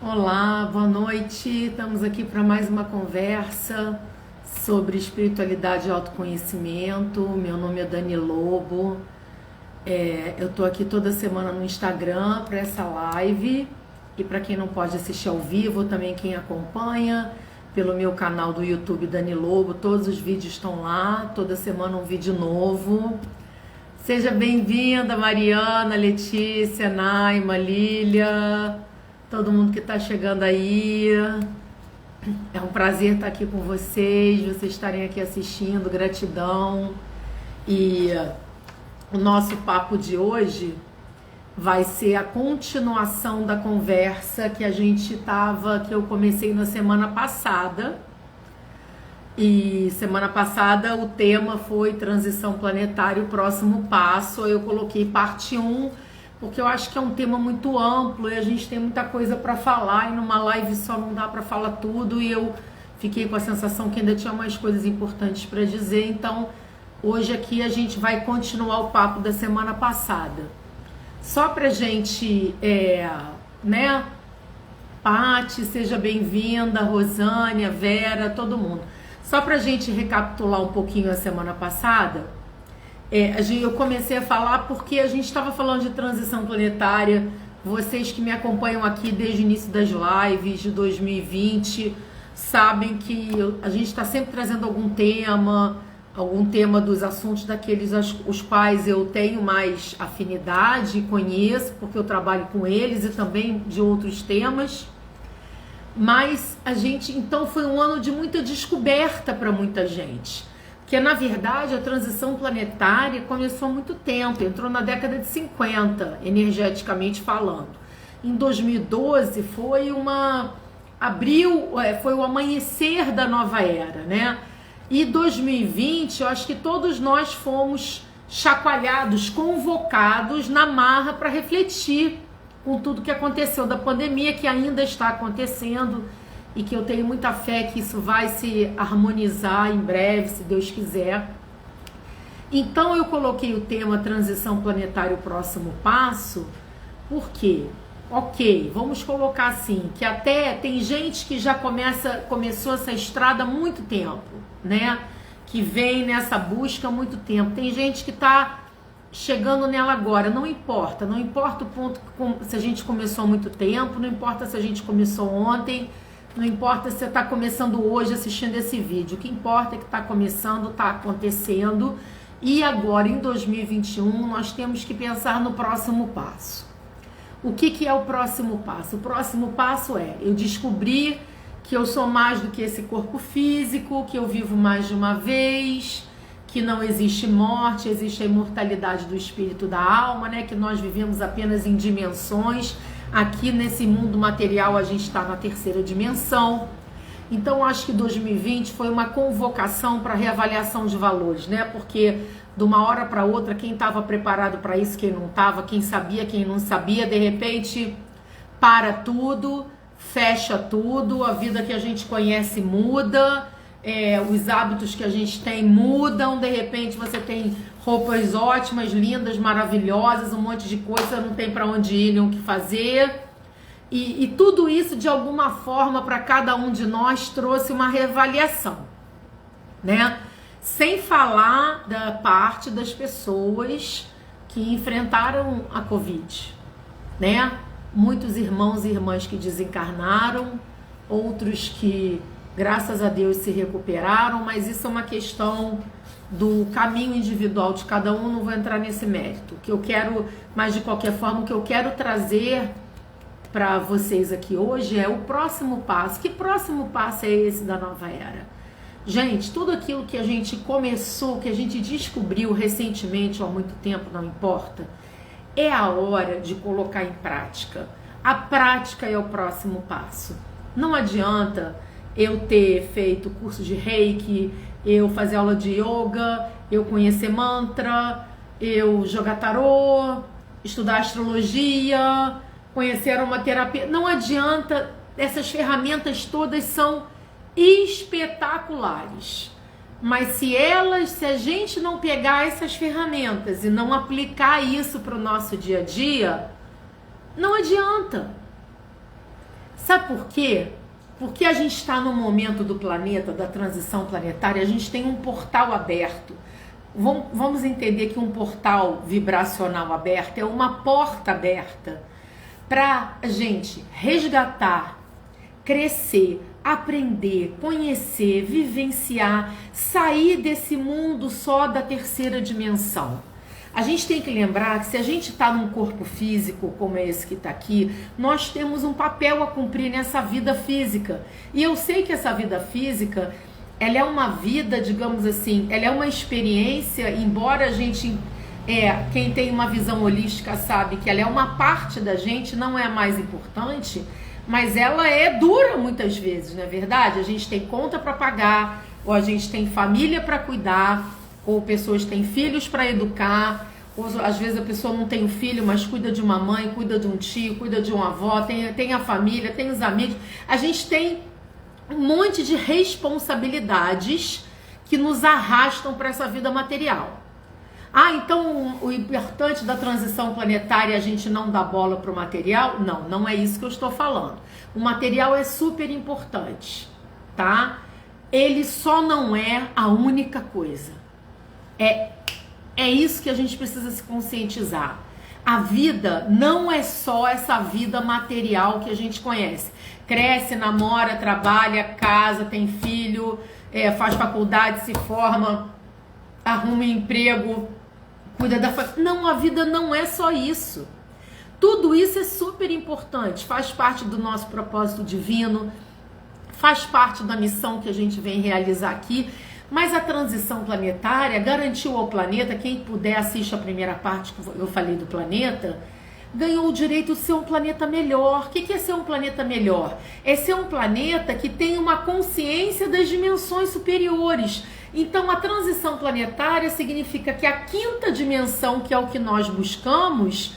Olá, boa noite. Estamos aqui para mais uma conversa sobre espiritualidade e autoconhecimento. Meu nome é Dani Lobo. Eu estou aqui toda semana no Instagram para essa live e para quem não pode assistir ao vivo, também quem acompanha pelo meu canal do YouTube Dani Lobo, todos os vídeos estão lá, toda semana um vídeo novo. Seja bem-vinda, Mariana, Letícia, Naima, Lília, todo mundo que está chegando aí. É um prazer estar aqui com vocês estarem aqui assistindo, gratidão. E o nosso papo de hoje vai ser a continuação da conversa que que eu comecei na semana passada. E semana passada o tema foi transição planetária, o próximo passo. Eu coloquei parte 1, porque eu acho que é um tema muito amplo e a gente tem muita coisa para falar e numa live só não dá para falar tudo, e eu fiquei com a sensação que ainda tinha mais coisas importantes para dizer. Então hoje aqui a gente vai continuar o papo da semana passada. Só pra gente, Pati, seja bem-vinda, Rosânia, Vera, todo mundo. Só pra gente recapitular um pouquinho a semana passada, eu comecei a falar porque a gente estava falando de transição planetária. Vocês que me acompanham aqui desde o início das lives de 2020 sabem que a gente está sempre trazendo algum tema dos assuntos daqueles os quais eu tenho mais afinidade e conheço, porque eu trabalho com eles, e também de outros temas. Mas então foi um ano de muita descoberta para muita gente, porque na verdade a transição planetária começou há muito tempo, entrou na década de 50, energeticamente falando. Em 2012 foi foi o amanhecer da nova era, né? E 2020, eu acho que todos nós fomos chacoalhados, convocados na marra para refletir com tudo que aconteceu da pandemia, que ainda está acontecendo e que eu tenho muita fé que isso vai se harmonizar em breve, se Deus quiser. Então eu coloquei o tema transição planetária, o próximo passo, porque, vamos colocar assim, que até tem gente que já começou essa estrada há muito tempo, né? Que vem nessa busca há muito tempo. Tem gente que está chegando nela agora. Não importa o ponto, se a gente começou há muito tempo, não importa se a gente começou ontem, não importa se você está começando hoje assistindo esse vídeo. O que importa é que está começando, está acontecendo, e agora em 2021 nós temos que pensar no próximo passo. O que é o próximo passo? O próximo passo eu descobrir que eu sou mais do que esse corpo físico, que eu vivo mais de uma vez, que não existe morte, existe a imortalidade do espírito, da alma, né? Que nós vivemos apenas em dimensões. Aqui nesse mundo material a gente está na terceira dimensão. Então acho que 2020 foi uma convocação para reavaliação de valores, né? Porque de uma hora para outra, quem estava preparado para isso, quem não estava, quem sabia, quem não sabia, de repente para tudo, fecha tudo, a vida que a gente conhece muda. Os hábitos que a gente tem mudam, de repente você tem roupas ótimas, lindas, maravilhosas, um monte de coisa, não tem para onde ir, nem o que fazer, e tudo isso de alguma forma para cada um de nós trouxe uma reavaliação, né? Sem falar da parte das pessoas que enfrentaram a Covid, né? Muitos irmãos e irmãs que desencarnaram, outros que graças a Deus se recuperaram, mas isso é uma questão do caminho individual de cada um, não vou entrar nesse mérito. Que eu quero, mas de qualquer forma, o que eu quero trazer para vocês aqui hoje é o próximo passo. Que próximo passo é esse da nova era? Gente, tudo aquilo que a gente começou, que a gente descobriu recentemente ou há muito tempo, não importa, é a hora de colocar em prática. A prática é o próximo passo. Não adianta eu ter feito curso de Reiki, eu fazer aula de yoga, eu conhecer mantra, eu jogar tarô, estudar astrologia, conhecer aromaterapia. Não adianta, essas ferramentas todas são espetaculares. Mas se a gente não pegar essas ferramentas e não aplicar isso para o nosso dia a dia, não adianta. Sabe por quê? Porque a gente está no momento do planeta, da transição planetária, a gente tem um portal aberto. Vamos entender que um portal vibracional aberto é uma porta aberta para a gente resgatar, crescer, aprender, conhecer, vivenciar, sair desse mundo só da terceira dimensão. A gente tem que lembrar que se a gente está num corpo físico, como é esse que está aqui, nós temos um papel a cumprir nessa vida física. E eu sei que essa vida física, ela é uma vida, digamos assim, ela é uma experiência, embora a gente, quem tem uma visão holística sabe que ela é uma parte da gente, não é a mais importante, mas ela é dura muitas vezes, não é verdade? A gente tem conta para pagar, ou a gente tem família para cuidar, ou pessoas têm filhos para educar, ou às vezes a pessoa não tem um filho, mas cuida de uma mãe, cuida de um tio, cuida de uma avó, tem a família, tem os amigos. A gente tem um monte de responsabilidades que nos arrastam para essa vida material. Então o importante da transição planetária é a gente não dar bola para o material? Não, não é isso que eu estou falando. O material é super importante, tá? Ele só não é a única coisa. É isso que a gente precisa se conscientizar. A vida não é só essa vida material que a gente conhece. Cresce, namora, trabalha, casa, tem filho, faz faculdade, se forma, arruma emprego, cuida da família. Não, a vida não é só isso. Tudo isso é super importante, faz parte do nosso propósito divino, faz parte da missão que a gente vem realizar aqui. Mas a transição planetária garantiu ao planeta, quem puder assiste a primeira parte que eu falei do planeta, ganhou o direito de ser um planeta melhor. O que é ser um planeta melhor? É ser um planeta que tem uma consciência das dimensões superiores. Então a transição planetária significa que a quinta dimensão, que é o que nós buscamos,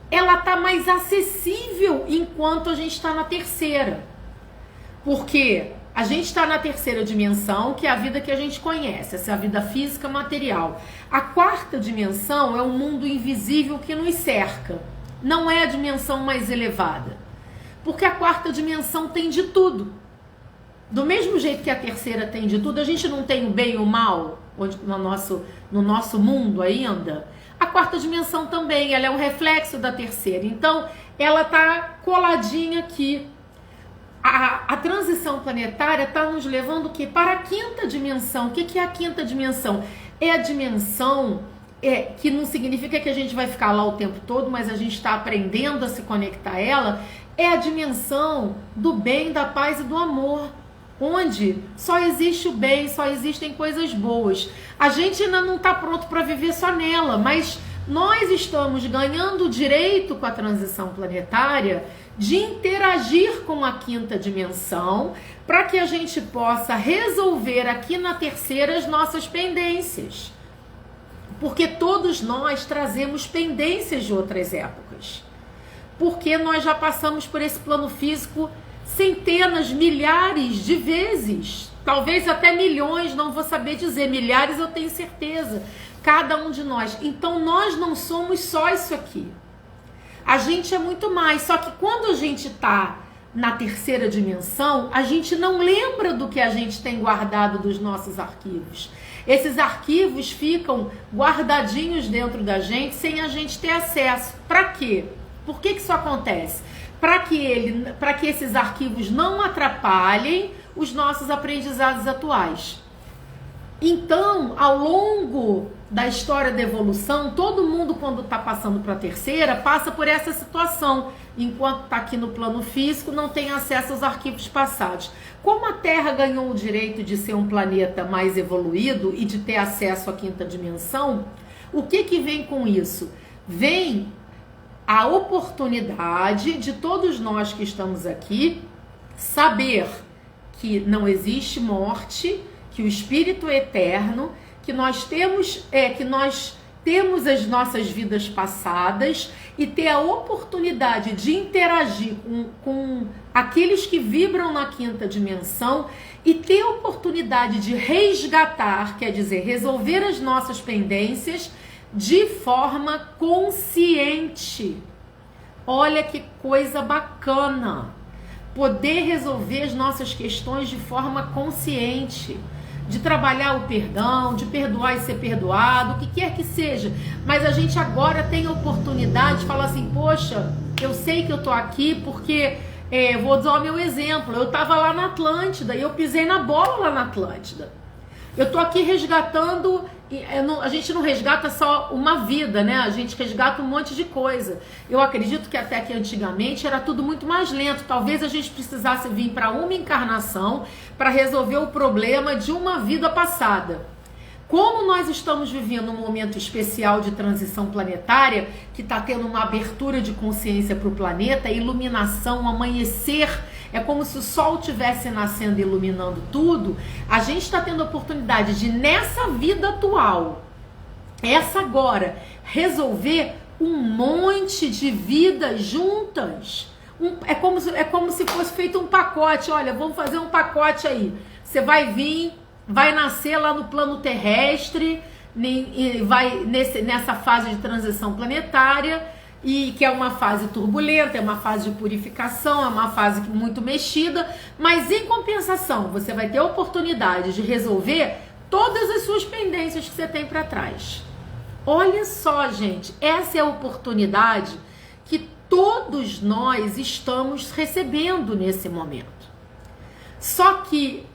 ela está mais acessível enquanto a gente está na terceira. Porque a gente está na terceira dimensão, que é a vida que a gente conhece, essa é a vida física material. A quarta dimensão é o mundo invisível que nos cerca. Não é a dimensão mais elevada. Porque a quarta dimensão tem de tudo. Do mesmo jeito que a terceira tem de tudo, a gente não tem o bem e o mal no nosso mundo ainda. A quarta dimensão também, ela é um reflexo da terceira. Então, ela está coladinha aqui. A transição planetária está nos levando o quê? Para a quinta dimensão. O que é a quinta dimensão? É a dimensão que não significa que a gente vai ficar lá o tempo todo, mas a gente está aprendendo a se conectar a ela. É a dimensão do bem, da paz e do amor, onde só existe o bem, só existem coisas boas. A gente ainda não está pronto para viver só nela, mas nós estamos ganhando o direito com a transição planetária de interagir com a quinta dimensão para que a gente possa resolver aqui na terceira as nossas pendências. Porque todos nós trazemos pendências de outras épocas. Porque nós já passamos por esse plano físico centenas, milhares de vezes. Talvez até milhões, não vou saber dizer. Milhares eu tenho certeza. Cada um de nós. Então nós não somos só isso aqui. A gente é muito mais, só que quando a gente está na terceira dimensão, a gente não lembra do que a gente tem guardado dos nossos arquivos. Esses arquivos ficam guardadinhos dentro da gente sem a gente ter acesso. Para quê? Por que isso acontece? Para que esses arquivos não atrapalhem os nossos aprendizados atuais. Então, ao longo da história da evolução, todo mundo, quando está passando para a terceira, passa por essa situação. Enquanto está aqui no plano físico, não tem acesso aos arquivos passados. Como a Terra ganhou o direito de ser um planeta mais evoluído e de ter acesso à quinta dimensão, o que vem com isso? Vem a oportunidade de todos nós que estamos aqui saber que não existe morte, que o espírito é eterno, que nós temos as nossas vidas passadas e ter a oportunidade de interagir com aqueles que vibram na quinta dimensão e ter a oportunidade de resgatar, quer dizer, resolver as nossas pendências de forma consciente. Olha que coisa bacana! poder resolver as nossas questões de forma consciente, de trabalhar o perdão, de perdoar e ser perdoado, o que quer que seja. Mas a gente agora tem a oportunidade de falar assim, poxa, eu sei que eu tô aqui porque, vou usar o meu exemplo, eu tava lá na Atlântida e eu pisei na bola lá na Atlântida. Eu tô aqui resgatando, a gente não resgata só uma vida, né? A gente resgata um monte de coisa. Eu acredito que até que antigamente era tudo muito mais lento. Talvez a gente precisasse vir para uma encarnação para resolver o problema de uma vida passada. Como nós estamos vivendo um momento especial de transição planetária, que está tendo uma abertura de consciência para o planeta, iluminação, amanhecer, é como se o sol estivesse nascendo e iluminando tudo, a gente está tendo a oportunidade de, nessa vida atual, essa agora, resolver um monte de vidas juntas. É como se fosse feito um pacote. Olha, vamos fazer um pacote aí. Você vai vir, vai nascer lá no plano terrestre, e vai nessa fase de transição planetária, e que é uma fase turbulenta, é uma fase de purificação, é uma fase muito mexida, mas em compensação você vai ter a oportunidade de resolver todas as suas pendências que você tem para trás. Olha só, gente, essa é a oportunidade que todos nós estamos recebendo nesse momento. Só que,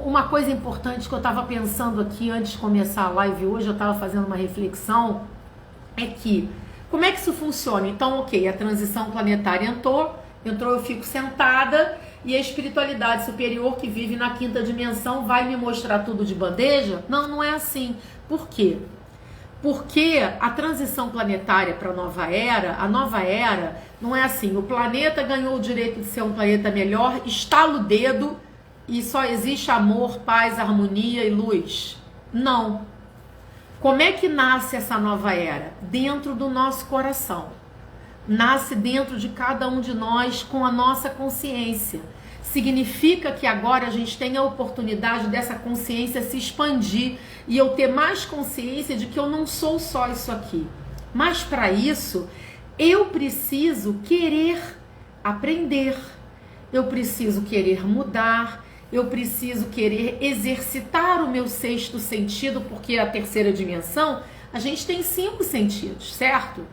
uma coisa importante que eu estava pensando aqui antes de começar a live hoje, eu estava fazendo uma reflexão, é que, como é que isso funciona? Então, ok, a transição planetária entrou, eu fico sentada, e a espiritualidade superior que vive na quinta dimensão vai me mostrar tudo de bandeja? Não, não é assim. Por quê? Porque a transição planetária para a nova era não é assim, o planeta ganhou o direito de ser um planeta melhor, estala o dedo e só existe amor, paz, harmonia e luz. Não. Como é que nasce essa nova era? Dentro do nosso coração. Nasce dentro de cada um de nós com a nossa consciência. Significa que agora a gente tem a oportunidade dessa consciência se expandir e eu ter mais consciência de que eu não sou só isso aqui. Mas para isso, eu preciso querer aprender, eu preciso querer mudar, eu preciso querer exercitar o meu sexto sentido, porque a terceira dimensão, a gente tem 5 sentidos, certo?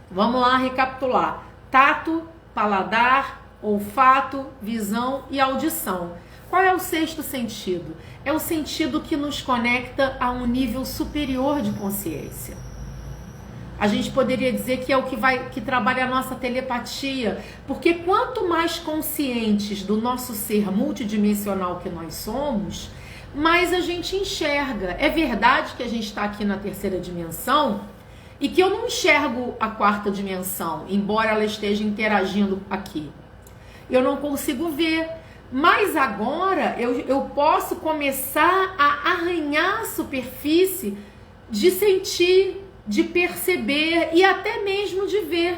Vamos lá recapitular. Tato, paladar, olfato, visão e audição. Qual é o sexto sentido? É o sentido que nos conecta a um nível superior de consciência. A gente poderia dizer que é o que trabalha a nossa telepatia, porque quanto mais conscientes do nosso ser multidimensional que nós somos, mais a gente enxerga. É verdade que a gente está aqui na terceira dimensão e que eu não enxergo a quarta dimensão, embora ela esteja interagindo aqui. Eu não consigo ver, mas agora eu posso começar a arranhar a superfície de sentir, de perceber e até mesmo de ver.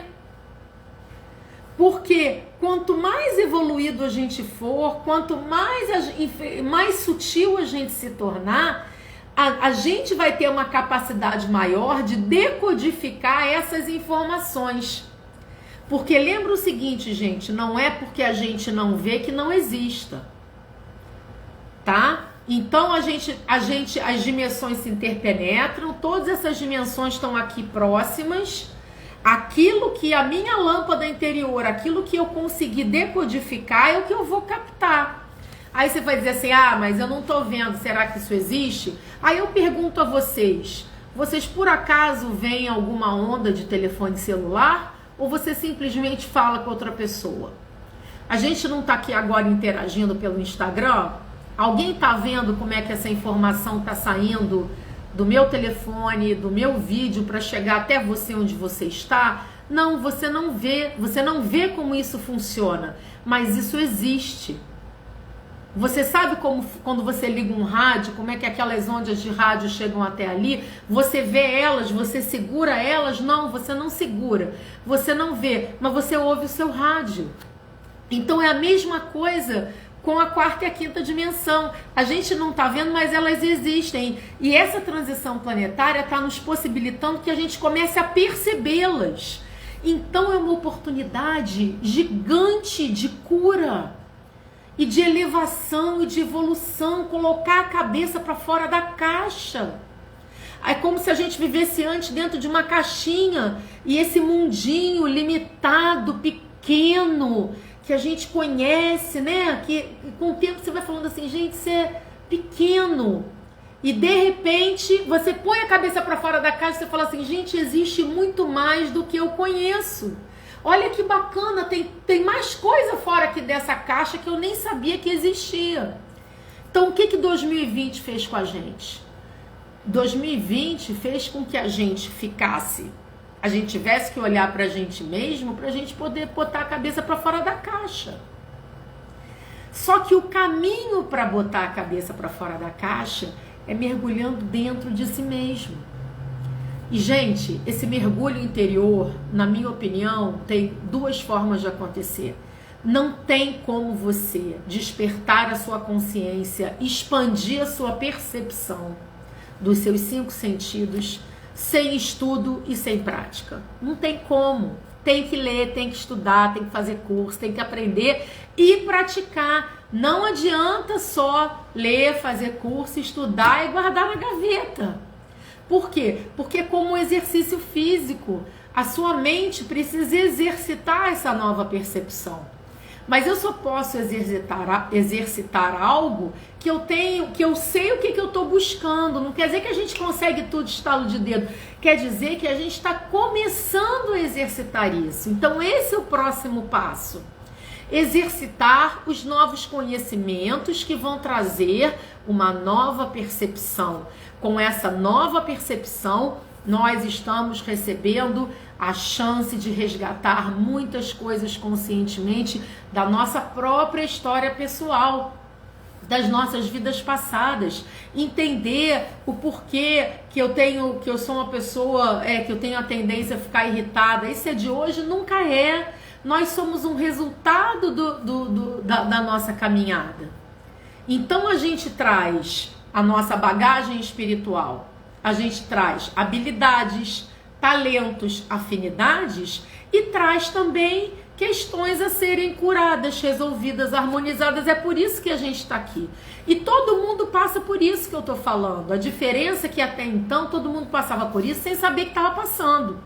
Porque quanto mais evoluído a gente for, quanto mais sutil a gente se tornar, a gente vai ter uma capacidade maior de decodificar essas informações. Porque lembra o seguinte, gente, não é porque a gente não vê que não exista, tá? Então as dimensões se interpenetram, todas essas dimensões estão aqui próximas. Aquilo que a minha lâmpada interior, aquilo que eu conseguir decodificar é o que eu vou captar. Aí você vai dizer assim, mas eu não tô vendo, será que isso existe? Aí eu pergunto a vocês por acaso veem alguma onda de telefone celular? Ou você simplesmente fala com outra pessoa? A gente não tá aqui agora interagindo pelo Instagram? Alguém tá vendo como é que essa informação tá saindo do meu telefone, do meu vídeo para chegar até você onde você está? Não, você não vê como isso funciona, mas isso existe. Você sabe como quando você liga um rádio, como é que aquelas ondas de rádio chegam até ali? Você vê elas, você segura elas? Não, você não segura, você não vê, mas você ouve o seu rádio. Então é a mesma coisa com a quarta e a quinta dimensão. A gente não está vendo, mas elas existem. E essa transição planetária está nos possibilitando que a gente comece a percebê-las. Então é uma oportunidade gigante de cura e de elevação e de evolução, colocar a cabeça para fora da caixa. É como se a gente vivesse antes dentro de uma caixinha e esse mundinho limitado, pequeno, que a gente conhece, né? Que com o tempo você vai falando assim, gente, isso é pequeno. E de repente você põe a cabeça para fora da caixa e você fala assim, gente, existe muito mais do que eu conheço. Olha que bacana, tem mais coisa fora aqui dessa caixa que eu nem sabia que existia. Então o que 2020 fez com a gente? 2020 fez com que a gente tivesse que olhar para a gente mesmo, para a gente poder botar a cabeça para fora da caixa. Só que o caminho para botar a cabeça para fora da caixa é mergulhando dentro de si mesmo. E, gente, esse mergulho interior, na minha opinião, tem duas formas de acontecer. Não tem como você despertar a sua consciência, expandir a sua percepção dos seus 5 sentidos sem estudo e sem prática. Não tem como. Tem que ler, tem que estudar, tem que fazer curso, tem que aprender e praticar. Não adianta só ler, fazer curso, estudar e guardar na gaveta. Por quê? Porque é como um exercício físico. A sua mente precisa exercitar essa nova percepção. Mas eu só posso exercitar algo que eu sei o que eu estou buscando. Não quer dizer que a gente consegue tudo estalo de dedo. Quer dizer que a gente está começando a exercitar isso. Então esse é o próximo passo. Exercitar os novos conhecimentos que vão trazer uma nova percepção. Com essa nova percepção, nós estamos recebendo a chance de resgatar muitas coisas conscientemente da nossa própria história pessoal, das nossas vidas passadas, entender o porquê que eu sou uma pessoa que eu tenho a tendência a ficar irritada. Isso é de hoje? Nunca é. Nós somos um resultado da nossa caminhada. Então a gente traz a nossa bagagem espiritual, a gente traz habilidades, talentos, afinidades e traz também questões a serem curadas, resolvidas, harmonizadas. É por isso que a gente está aqui. E todo mundo passa por isso que eu estou falando. A diferença é que até então todo mundo passava por isso sem saber que estava passando.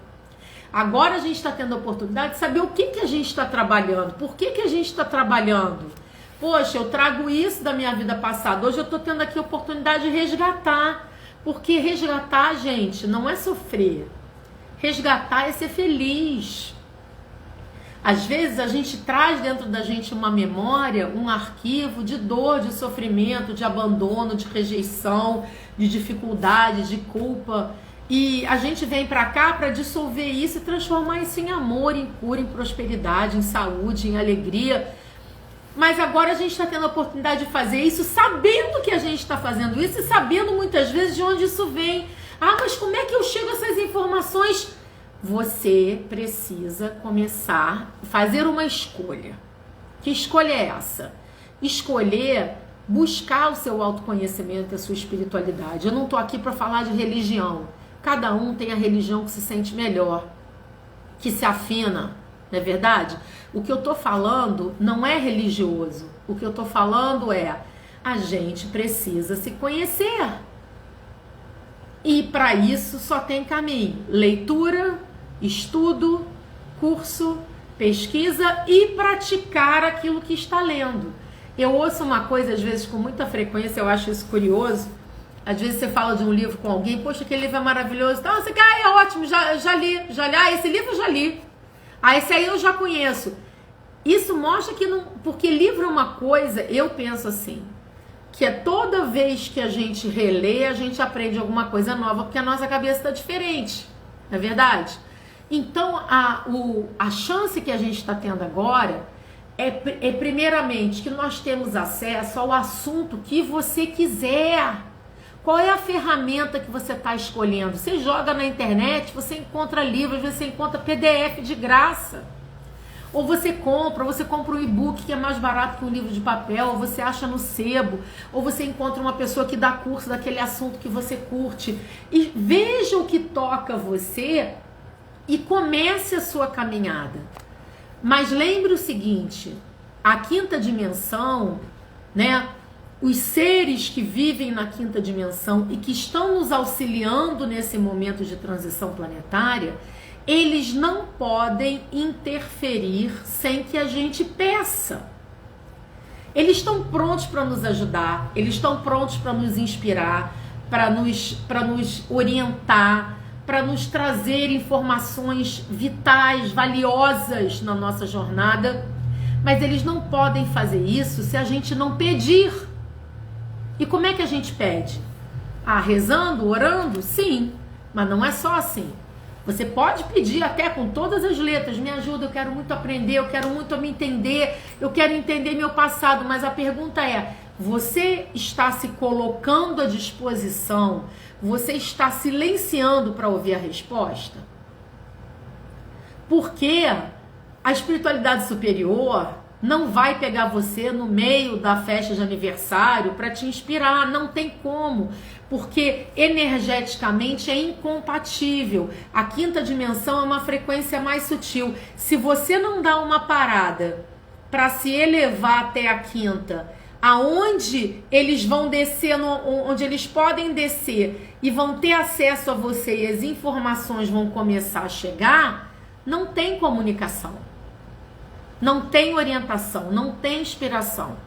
Agora a gente está tendo a oportunidade de saber o que a gente está trabalhando, por que a gente está trabalhando. Poxa, eu trago isso da minha vida passada. Hoje eu estou tendo aqui a oportunidade de resgatar. Porque resgatar, gente, não é sofrer. Resgatar é ser feliz. Às vezes a gente traz dentro da gente uma memória, um arquivo de dor, de sofrimento, de abandono, de rejeição, de dificuldade, de culpa. E a gente vem pra cá para dissolver isso e transformar isso em amor, em cura, em prosperidade, em saúde, em alegria. Mas agora a gente está tendo a oportunidade de fazer isso sabendo que a gente está fazendo isso e sabendo muitas vezes de onde isso vem. Ah, mas como é que eu chego a essas informações? Você precisa começar a fazer uma escolha. Que escolha é essa? Escolher buscar o seu autoconhecimento e a sua espiritualidade. Eu não estou aqui para falar de religião. Cada um tem a religião que se sente melhor, que se afina, não é verdade? O que eu estou falando não é religioso. O que eu estou falando é a gente precisa se conhecer. E para isso só tem caminho. Leitura, estudo, curso, pesquisa e praticar aquilo que está lendo. Eu ouço uma coisa às vezes com muita frequência, eu acho isso curioso. Às vezes você fala de um livro com alguém, poxa, aquele livro é maravilhoso. Então você quer, é ótimo, já li. Esse livro eu já li. Esse aí eu já conheço. Isso mostra que não... Porque livro é uma coisa, eu penso assim, que é toda vez que a gente relê, a gente aprende alguma coisa nova, porque a nossa cabeça está diferente, não é verdade? Então, a chance que a gente está tendo agora é primeiramente que nós temos acesso ao assunto que você quiser. Qual é a ferramenta que você está escolhendo? Você joga na internet, você encontra livros, você encontra PDF de graça. Ou você compra um e-book que é mais barato que um livro de papel, ou você acha no sebo, ou você encontra uma pessoa que dá curso daquele assunto que você curte. E veja o que toca você e comece a sua caminhada. Mas lembre o seguinte, a quinta dimensão, né? Os seres que vivem na quinta dimensão e que estão nos auxiliando nesse momento de transição planetária, eles não podem interferir sem que a gente peça. Eles estão prontos para nos ajudar, eles estão prontos para nos inspirar, para nos orientar, para nos trazer informações vitais, valiosas na nossa jornada, mas eles não podem fazer isso se a gente não pedir. E como é que a gente pede? Ah, rezando, orando? Sim, mas não é só assim. Você pode pedir até com todas as letras, me ajuda, eu quero muito aprender, eu quero muito me entender, eu quero entender meu passado, mas a pergunta é, você está se colocando à disposição, você está silenciando para ouvir a resposta? Porque a espiritualidade superior não vai pegar você no meio da festa de aniversário para te inspirar, não tem como, porque energeticamente é incompatível. A quinta dimensão é uma frequência mais sutil. Se você não dá uma parada para se elevar até a quinta, aonde eles vão descer, onde eles podem descer e vão ter acesso a você e as informações vão começar a chegar, não tem comunicação. Não tem orientação, não tem inspiração.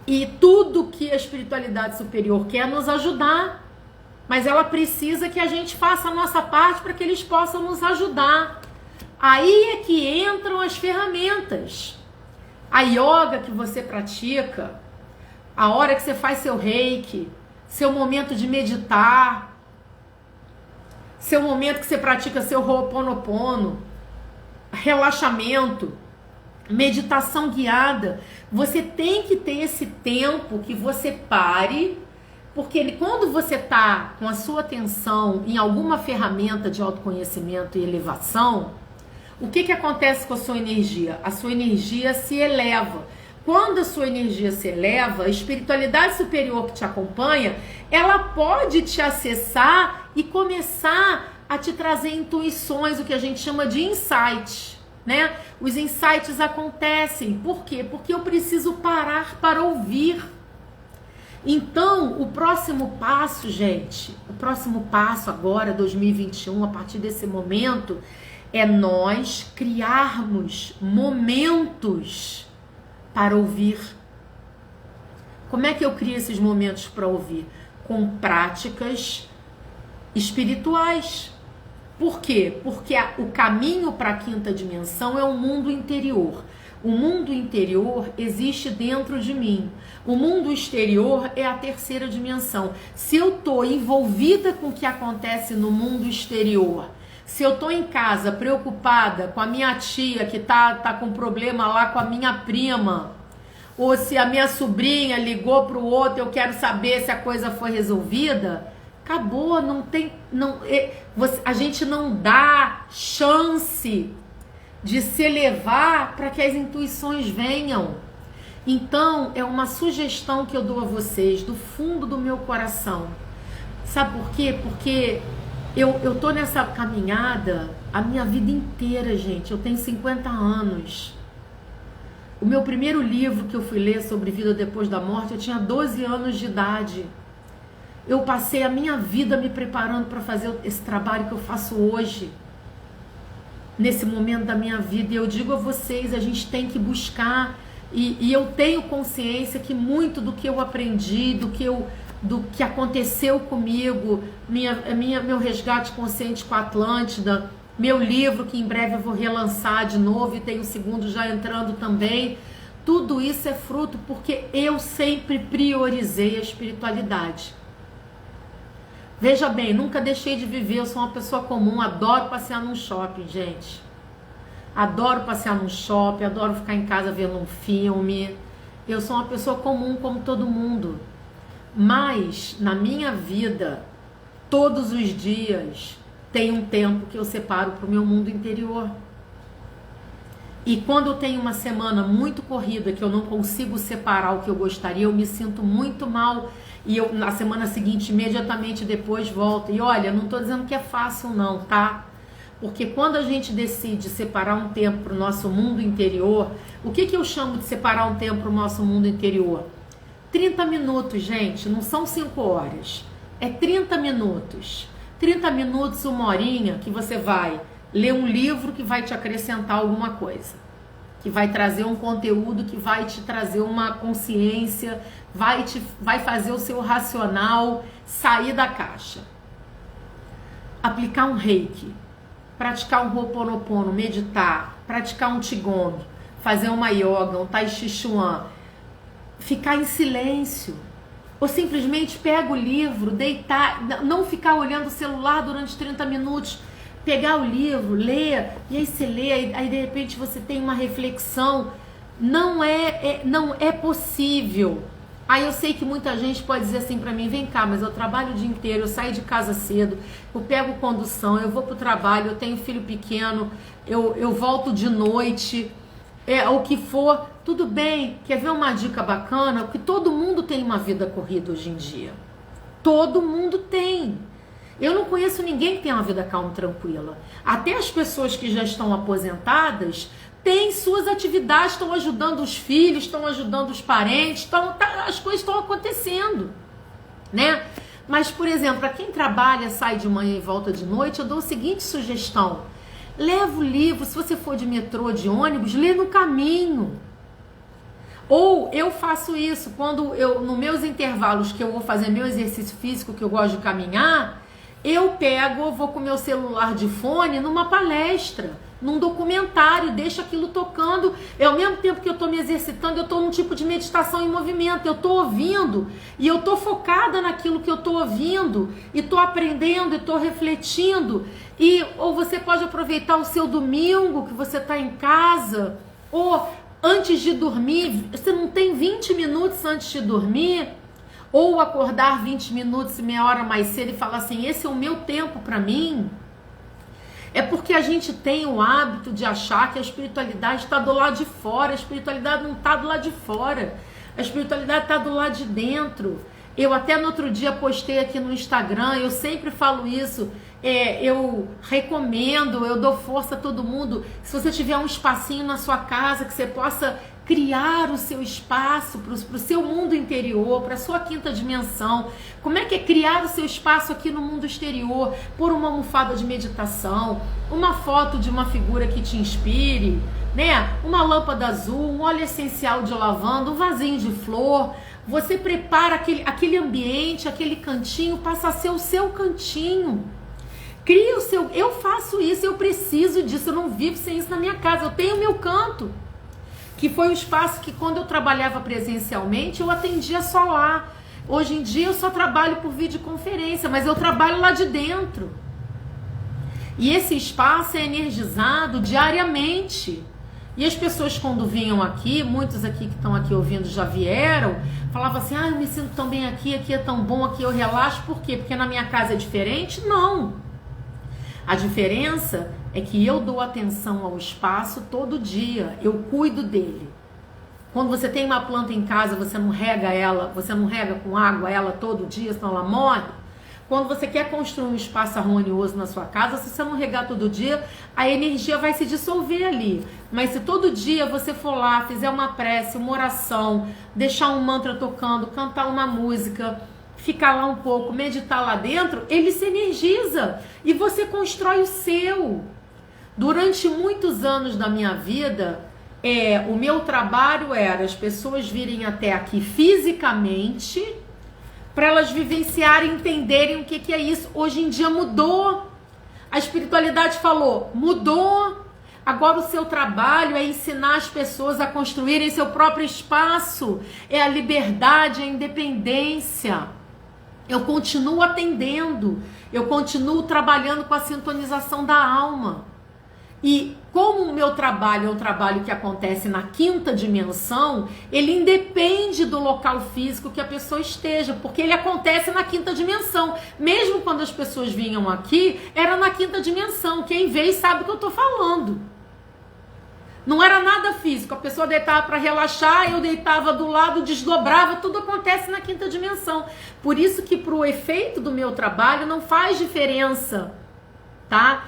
E tudo que a espiritualidade superior quer nos ajudar, mas ela precisa que a gente faça a nossa parte para que eles possam nos ajudar. Aí é que entram as ferramentas. A yoga que você pratica, a hora que você faz seu reiki, seu momento de meditar, seu momento que você pratica seu Ho'oponopono, relaxamento, meditação guiada, você tem que ter esse tempo que você pare, porque quando você está com a sua atenção em alguma ferramenta de autoconhecimento e elevação, o que acontece com a sua energia? A sua energia se eleva. Quando a sua energia se eleva, a espiritualidade superior que te acompanha, ela pode te acessar e começar a te trazer intuições, o que a gente chama de insight. Né? Os insights acontecem. Por quê? Porque eu preciso parar para ouvir. Então, o próximo passo, gente, o próximo passo agora, 2021, a partir desse momento, é nós criarmos momentos para ouvir. Como é que eu crio esses momentos para ouvir? Com práticas espirituais. Por quê? Porque o caminho para a quinta dimensão é o mundo interior. O mundo interior existe dentro de mim. O mundo exterior é a terceira dimensão. Se eu estou envolvida com o que acontece no mundo exterior, se eu estou em casa preocupada com a minha tia que tá com problema lá com a minha prima, ou se a minha sobrinha ligou para o outro, eu quero saber se a coisa foi resolvida, acabou, a gente não dá chance de se elevar para que as intuições venham. Então, é uma sugestão que eu dou a vocês do fundo do meu coração. Sabe por quê? Porque eu tô nessa caminhada a minha vida inteira, gente. Eu tenho 50 anos. O meu primeiro livro que eu fui ler sobre vida depois da morte, eu tinha 12 anos de idade. Eu passei a minha vida me preparando para fazer esse trabalho que eu faço hoje, nesse momento da minha vida. E eu digo a vocês, a gente tem que buscar, e eu tenho consciência que muito do que eu aprendi, do que aconteceu comigo, meu resgate consciente com a Atlântida, meu livro que em breve eu vou relançar de novo e tem o segundo já entrando também, tudo isso é fruto porque eu sempre priorizei a espiritualidade. Veja bem, nunca deixei de viver, eu sou uma pessoa comum, adoro passear num shopping, gente. Adoro passear num shopping, adoro ficar em casa vendo um filme. Eu sou uma pessoa comum como todo mundo. Mas, na minha vida, todos os dias, tem um tempo que eu separo para o meu mundo interior. E quando eu tenho uma semana muito corrida, que eu não consigo separar o que eu gostaria, eu me sinto muito mal. E eu, na semana seguinte, imediatamente depois, volto. E olha, não estou dizendo que é fácil não, tá? Porque quando a gente decide separar um tempo para o nosso mundo interior, o que eu chamo de separar um tempo para o nosso mundo interior? 30 minutos, gente, não são 5 horas. É 30 minutos. 30 minutos, 1 horinha, que você vai ler um livro que vai te acrescentar alguma coisa. Que vai trazer um conteúdo, que vai te trazer uma consciência, vai fazer o seu racional sair da caixa. Aplicar um reiki, praticar um ho'oponopono, meditar, praticar um qigong, fazer uma yoga, um tai chi chuan, ficar em silêncio, ou simplesmente pega o livro, deitar, não ficar olhando o celular durante 30 minutos, pegar o livro, ler, e aí você lê, aí de repente você tem uma reflexão. Não é possível. Aí eu sei que muita gente pode dizer assim pra mim, vem cá, mas eu trabalho o dia inteiro, eu saio de casa cedo, eu pego condução, eu vou pro trabalho, eu tenho filho pequeno, eu volto de noite, o que for, tudo bem. Quer ver uma dica bacana? Porque todo mundo tem uma vida corrida hoje em dia. Todo mundo tem. Eu não conheço ninguém que tenha uma vida calma e tranquila. Até as pessoas que já estão aposentadas têm suas atividades, estão ajudando os filhos, estão ajudando os parentes, as coisas estão acontecendo, né? Mas, por exemplo, para quem trabalha, sai de manhã e volta de noite, eu dou a seguinte sugestão: leva o livro, se você for de metrô, de ônibus, lê no caminho. Ou eu faço isso quando nos meus intervalos que eu vou fazer meu exercício físico, que eu gosto de caminhar, eu vou com meu celular de fone numa palestra, num documentário, deixo aquilo tocando. Ao mesmo tempo que eu estou me exercitando, eu estou num tipo de meditação em movimento. Eu estou ouvindo e eu estou focada naquilo que eu estou ouvindo, e estou aprendendo, e estou refletindo. Ou você pode aproveitar o seu domingo, que você está em casa, ou antes de dormir, você não tem 20 minutos antes de dormir, ou acordar 20 minutos e meia hora mais cedo e falar assim, esse é o meu tempo para mim. É porque a gente tem o hábito de achar que a espiritualidade está do lado de fora. A espiritualidade não está do lado de fora. A espiritualidade está do lado de dentro. Eu até no outro dia postei aqui no Instagram, eu sempre falo isso, eu recomendo, eu dou força a todo mundo. Se você tiver um espacinho na sua casa, que você possa criar o seu espaço para o seu mundo interior, para a sua quinta dimensão. Como é que é criar o seu espaço aqui no mundo exterior? Por uma almofada de meditação, uma foto de uma figura que te inspire, né? Uma lâmpada azul, um óleo essencial de lavanda, um vasinho de flor. Você prepara aquele ambiente, aquele cantinho, passa a ser o seu cantinho. Cria o seu... Eu faço isso, eu preciso disso, eu não vivo sem isso na minha casa. Eu tenho o meu canto, que foi o espaço que quando eu trabalhava presencialmente, eu atendia só lá. Hoje em dia eu só trabalho por videoconferência, mas eu trabalho lá de dentro. E esse espaço é energizado diariamente. E as pessoas quando vinham aqui, muitos aqui que estão aqui ouvindo já vieram, falavam assim, eu me sinto tão bem aqui é tão bom, aqui eu relaxo. Por quê? Porque na minha casa é diferente? Não. A diferença é que eu dou atenção ao espaço todo dia, eu cuido dele. Quando você tem uma planta em casa, você não rega ela, você não rega com água ela todo dia, senão ela morre. Quando você quer construir um espaço harmonioso na sua casa, se você não regar todo dia, a energia vai se dissolver ali. Mas se todo dia você for lá, fizer uma prece, uma oração, deixar um mantra tocando, cantar uma música, ficar lá um pouco, meditar lá dentro, ele se energiza e você constrói o seu. Durante muitos anos da minha vida, o meu trabalho era as pessoas virem até aqui fisicamente para elas vivenciarem, entenderem o que é isso. Hoje em dia mudou. A espiritualidade falou, mudou. Agora o seu trabalho é ensinar as pessoas a construírem seu próprio espaço. É a liberdade, a independência. Eu continuo atendendo. Eu continuo trabalhando com a sintonização da alma. E como o meu trabalho é um trabalho que acontece na quinta dimensão, ele independe do local físico que a pessoa esteja, porque ele acontece na quinta dimensão. Mesmo quando as pessoas vinham aqui, era na quinta dimensão. Quem veio sabe o que eu estou falando. Não era nada físico, a pessoa deitava para relaxar, eu deitava do lado, desdobrava, tudo acontece na quinta dimensão. Por isso que para o efeito do meu trabalho não faz diferença, tá?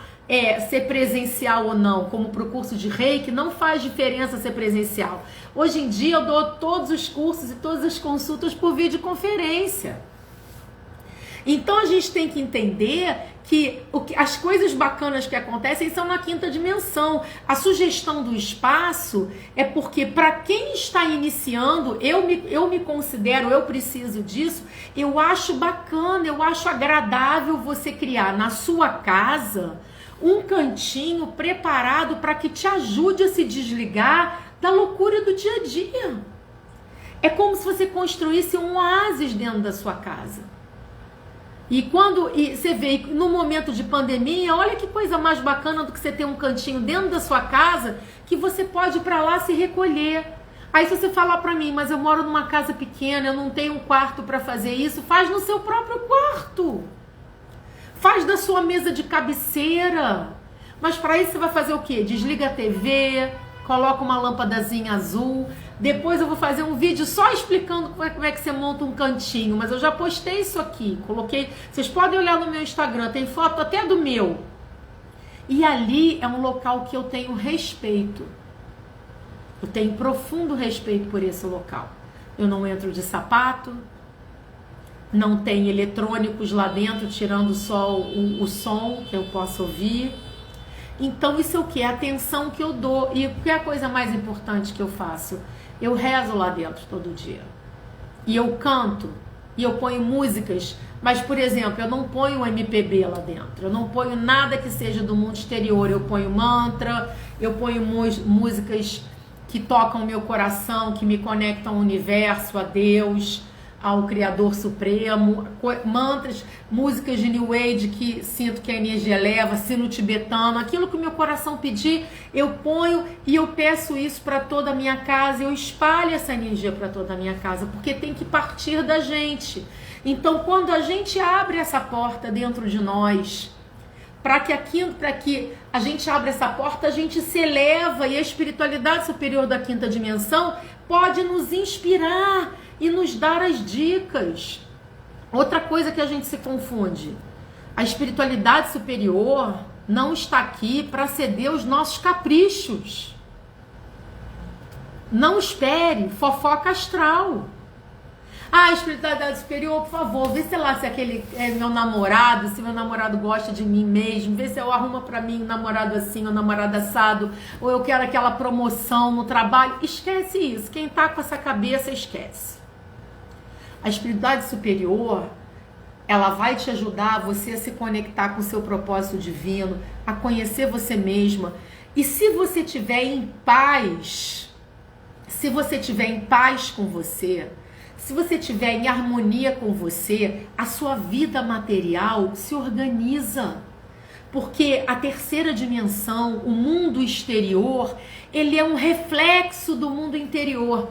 ser presencial ou não, como para o curso de Reiki, não faz diferença ser presencial. Hoje em dia eu dou todos os cursos e todas as consultas por videoconferência. Então a gente tem que entender que as coisas bacanas que acontecem são na quinta dimensão. A sugestão do espaço é porque para quem está iniciando, eu me considero, eu preciso disso, eu acho bacana, eu acho agradável você criar na sua casa um cantinho preparado para que te ajude a se desligar da loucura do dia a dia. É como se você construísse um oásis dentro da sua casa. E quando você vê no momento de pandemia, olha que coisa mais bacana do que você ter um cantinho dentro da sua casa que você pode ir para lá se recolher. Aí se você falar para mim, mas eu moro numa casa pequena, eu não tenho um quarto para fazer isso, faz no seu próprio quarto. Faz da sua mesa de cabeceira. Mas para isso você vai fazer o quê? Desliga a TV, coloca uma lâmpadazinha azul. Depois eu vou fazer um vídeo só explicando como é que você monta um cantinho. Mas eu já postei isso aqui. Coloquei. Vocês podem olhar no meu Instagram. Tem foto até do meu. E ali é um local que eu tenho respeito. Eu tenho profundo respeito por esse local. Eu não entro de sapato. Não tem eletrônicos lá dentro, tirando só o som que eu posso ouvir. Então isso é o que? É a atenção que eu dou. E o que é a coisa mais importante que eu faço? Eu rezo lá dentro todo dia. E eu canto. E eu ponho músicas. Mas, por exemplo, eu não ponho MPB lá dentro. Eu não ponho nada que seja do mundo exterior. Eu ponho mantra. Eu ponho músicas que tocam o meu coração, que me conectam ao universo, a Deus, ao Criador Supremo, mantras, músicas de New Age que sinto que a energia leva, sino tibetano, aquilo que o meu coração pedir, eu ponho e eu peço isso para toda a minha casa, eu espalho essa energia para toda a minha casa, porque tem que partir da gente. Então, quando a gente abre essa porta dentro de nós, para que a gente abra essa porta, a gente se eleva e a espiritualidade superior da quinta dimensão pode nos inspirar e nos dar as dicas. Outra coisa que a gente se confunde: a espiritualidade superior não está aqui para ceder os nossos caprichos. Não espere fofoca astral. Ah, espiritualidade superior, por favor, vê se lá se aquele é meu namorado, se meu namorado gosta de mim mesmo, vê se eu arrumo pra mim um namorado assim, um namorado assado, ou eu quero aquela promoção no trabalho. Esquece isso. Quem tá com essa cabeça, esquece. A espiritualidade superior, ela vai te ajudar você a se conectar com o seu propósito divino, a conhecer você mesma. E se você estiver em paz, se você estiver em paz com você, se você estiver em harmonia com você, a sua vida material se organiza. Porque a terceira dimensão, o mundo exterior, ele é um reflexo do mundo interior.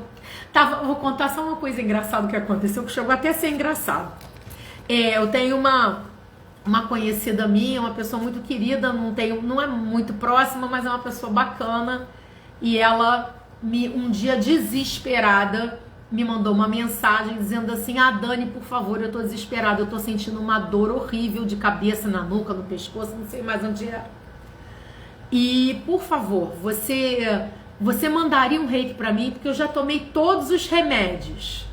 Vou contar só uma coisa engraçada que aconteceu, que chegou até a ser engraçado. Eu tenho uma conhecida minha, uma pessoa muito querida, não é muito próxima, mas é uma pessoa bacana. E ela, um dia desesperada, me mandou uma mensagem dizendo assim: ah, Dani, por favor, eu tô desesperada, eu tô sentindo uma dor horrível de cabeça, na nuca, no pescoço, não sei mais onde é. E, por favor, você mandaria um reiki pra mim, porque eu já tomei todos os remédios.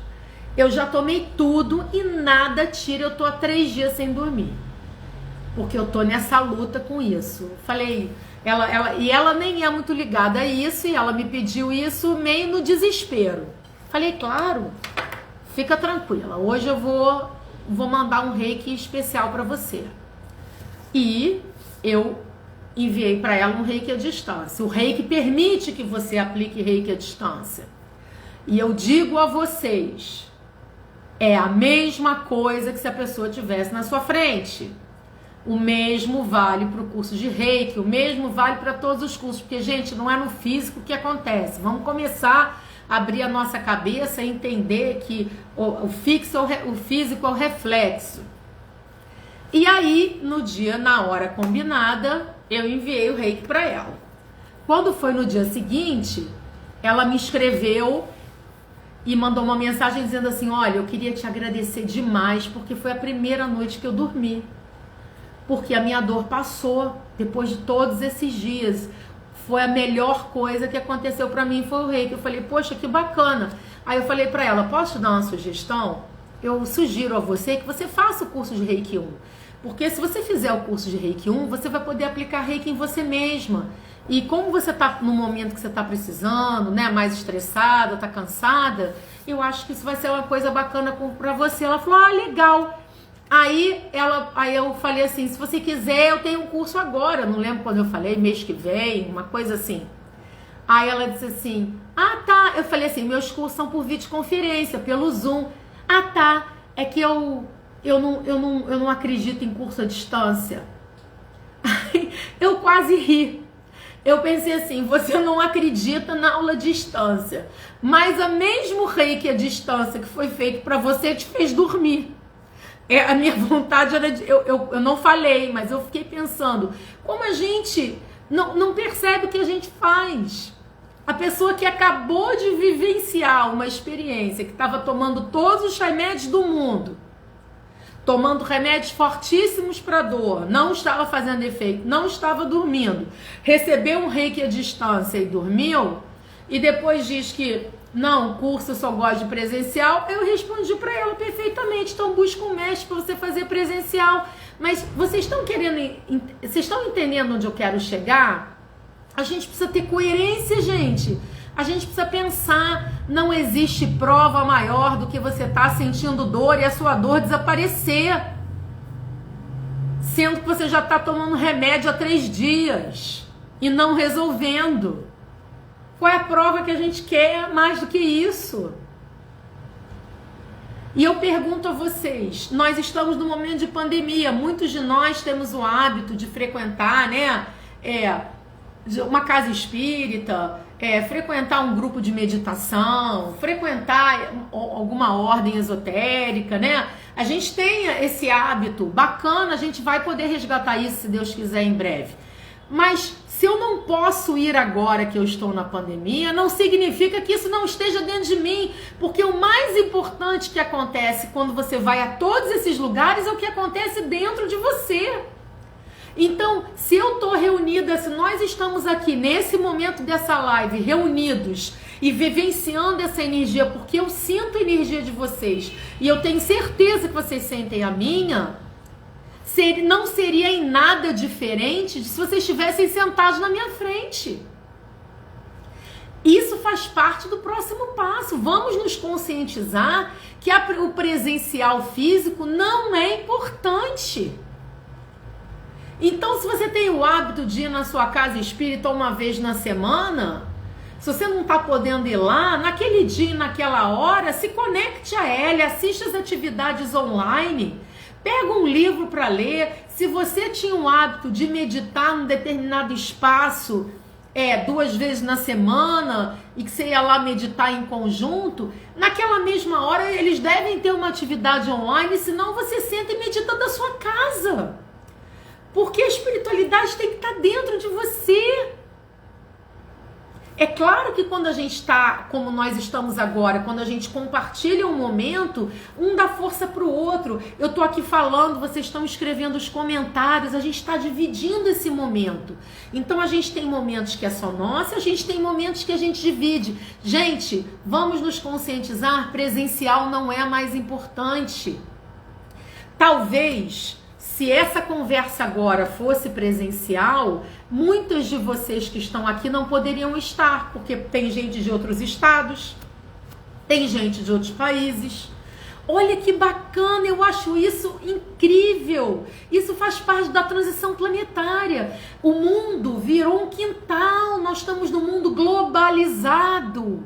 Eu já tomei tudo e nada tira, eu tô há 3 dias sem dormir. Porque eu tô nessa luta com isso. Falei, ela nem é muito ligada a isso, e ela me pediu isso meio no desespero. Falei, claro, fica tranquila, hoje eu vou mandar um reiki especial para você. E eu enviei para ela um reiki à distância. O reiki permite que você aplique reiki à distância. E eu digo a vocês, é a mesma coisa que se a pessoa estivesse na sua frente. O mesmo vale para o curso de reiki, o mesmo vale para todos os cursos. Porque, gente, não é no físico que acontece. Vamos começar abrir a nossa cabeça e entender que o físico é o reflexo. E aí, no dia, na hora combinada, eu enviei o reiki para ela. Quando foi no dia seguinte, ela me escreveu e mandou uma mensagem dizendo assim: olha, eu queria te agradecer demais, porque foi a primeira noite que eu dormi. Porque a minha dor passou. depois de todos esses dias. Foi a melhor coisa que aconteceu pra mim, foi o reiki. Eu falei, poxa, que bacana. Aí eu falei pra ela, posso te dar uma sugestão? Eu sugiro a você que você faça o curso de Reiki 1. Porque se você fizer o curso de Reiki 1, você vai poder aplicar Reiki em você mesma. E como você tá no momento que você tá precisando, né, mais estressada, tá cansada, eu acho que isso vai ser uma coisa bacana pra você. Ela falou, legal. Aí eu falei assim, se você quiser, eu tenho um curso agora. Não lembro quando eu falei, mês que vem, uma coisa assim. Aí ela disse assim, tá. Eu falei assim, meus cursos são por videoconferência, pelo Zoom. Tá. É que eu não acredito em curso à distância. Aí eu quase ri. Eu pensei assim, você não acredita na aula à distância, mas o mesmo reiki à distância que foi feito para você te fez dormir. A minha vontade era de... Eu não falei, mas eu fiquei pensando, como a gente não percebe o que a gente faz. A pessoa que acabou de vivenciar uma experiência, que estava tomando todos os remédios do mundo, tomando remédios fortíssimos para dor, não estava fazendo efeito, não estava dormindo, recebeu um reiki à distância e dormiu, e depois diz que não, curso eu só gosto de presencial, eu respondi para ela perfeitamente, então busca um mestre para você fazer presencial. Mas vocês estão entendendo onde eu quero chegar? A gente precisa ter coerência, gente. A gente precisa pensar, não existe prova maior do que você tá sentindo dor e a sua dor desaparecer. Sendo que você já tá tomando remédio há 3 dias e não resolvendo. Qual é a prova que a gente quer mais do que isso? E eu pergunto a vocês, nós estamos num momento de pandemia, muitos de nós temos o hábito de frequentar, né, uma casa espírita, frequentar um grupo de meditação, frequentar alguma ordem esotérica, né? A gente tem esse hábito bacana, a gente vai poder resgatar isso, se Deus quiser, em breve. Mas se eu não posso ir agora que eu estou na pandemia, não significa que isso não esteja dentro de mim, porque o mais importante que acontece quando você vai a todos esses lugares é o que acontece dentro de você. Então, se eu estou reunida, se nós estamos aqui nesse momento dessa live reunidos e vivenciando essa energia, porque eu sinto a energia de vocês e eu tenho certeza que vocês sentem a minha, não seria em nada diferente de se vocês estivessem sentados na minha frente. Isso faz parte do próximo passo. Vamos nos conscientizar que o presencial físico não é importante. Então, se você tem o hábito de ir na sua casa espírita uma vez na semana, se você não está podendo ir lá, naquele dia e naquela hora, se conecte a ela, assista as atividades online, pega um livro para ler. Se você tinha o hábito de meditar num determinado espaço 2 vezes na semana e que você ia lá meditar em conjunto, naquela mesma hora eles devem ter uma atividade online, senão você senta e medita da sua casa. Porque a espiritualidade tem que estar dentro de você. É claro que quando a gente está, como nós estamos agora, quando a gente compartilha um momento, um dá força para o outro. Eu estou aqui falando, vocês estão escrevendo os comentários, a gente está dividindo esse momento. Então a gente tem momentos que é só nosso, a gente tem momentos que a gente divide. Gente, vamos nos conscientizar, presencial não é mais importante. Talvez... se essa conversa agora fosse presencial, muitos de vocês que estão aqui não poderiam estar, porque tem gente de outros estados, tem gente de outros países. Olha que bacana, eu acho isso incrível. Isso faz parte da transição planetária. O mundo virou um quintal, nós estamos num mundo globalizado.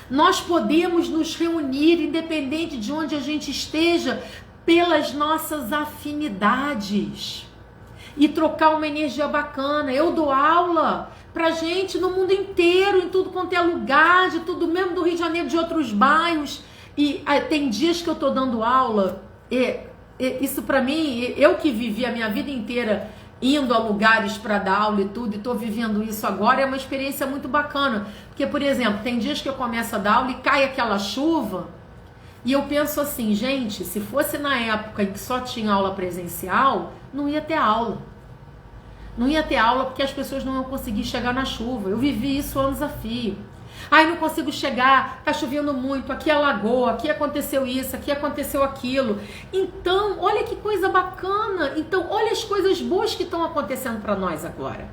Nós podemos nos reunir, independente de onde a gente esteja, pelas nossas afinidades e trocar uma energia bacana. Eu dou aula pra gente no mundo inteiro, em tudo quanto é lugar, de tudo, mesmo do Rio de Janeiro, de outros bairros, e tem dias que eu tô dando aula, isso pra mim, eu que vivi a minha vida inteira indo a lugares para dar aula e tudo, e tô vivendo isso agora, é uma experiência muito bacana, porque, por exemplo, tem dias que eu começo a dar aula e cai aquela chuva. E eu penso assim, gente, se fosse na época em que só tinha aula presencial, não ia ter aula. Não ia ter aula porque as pessoas não iam conseguir chegar na chuva. Eu vivi isso anos a fio. Ai, não consigo chegar, tá chovendo muito, aqui alagou, aqui aconteceu isso, aqui aconteceu aquilo. Então, olha que coisa bacana. Então, olha as coisas boas que estão acontecendo para nós agora.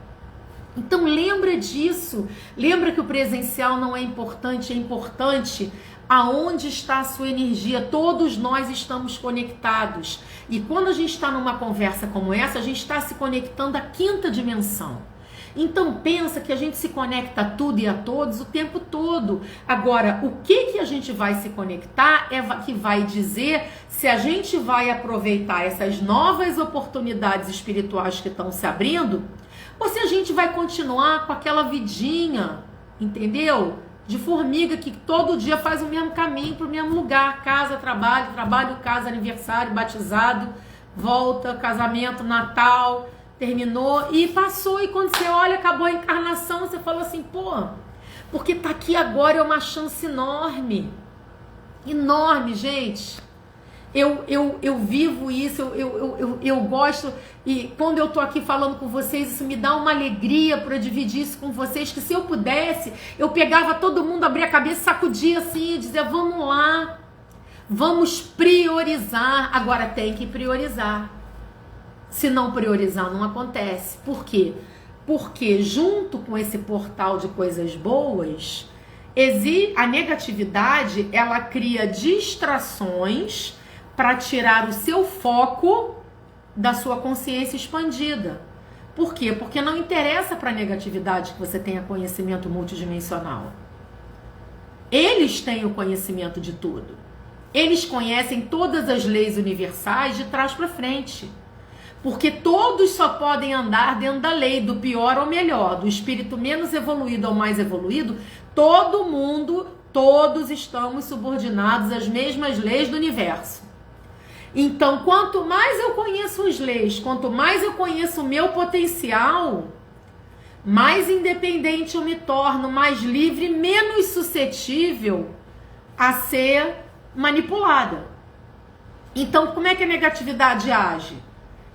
Então, lembra disso. Lembra que o presencial não é importante, é importante aonde está a sua energia. Todos nós estamos conectados. E quando a gente está numa conversa como essa, a gente está se conectando à quinta dimensão. Então pensa que a gente se conecta a tudo e a todos o tempo todo. Agora, o que a gente vai se conectar é que vai dizer se a gente vai aproveitar essas novas oportunidades espirituais que estão se abrindo, ou se a gente vai continuar com aquela vidinha, entendeu? De formiga que todo dia faz o mesmo caminho para o mesmo lugar. Casa, trabalho, trabalho, casa, aniversário, batizado, volta, casamento, Natal... Terminou e passou, e quando você olha, acabou a encarnação, você fala assim, pô, porque tá aqui agora é uma chance enorme. Enorme, gente. Eu vivo isso, eu gosto, e quando eu tô aqui falando com vocês, isso me dá uma alegria para dividir isso com vocês, que se eu pudesse, eu pegava todo mundo, abria a cabeça, sacudia assim, e dizia, vamos lá, vamos priorizar. Agora tem que priorizar. Se não priorizar, não acontece. Por quê? Porque junto com esse portal de coisas boas, a negatividade, ela cria distrações para tirar o seu foco da sua consciência expandida. Por quê? Porque não interessa para a negatividade que você tenha conhecimento multidimensional. Eles têm o conhecimento de tudo. Eles conhecem todas as leis universais de trás para frente. Porque todos só podem andar dentro da lei, do pior ao melhor, do espírito menos evoluído ao mais evoluído. Todo mundo, todos estamos subordinados às mesmas leis do universo. Então, quanto mais eu conheço as leis, quanto mais eu conheço o meu potencial, mais independente eu me torno, mais livre, menos suscetível a ser manipulada. Então, como é que a negatividade age?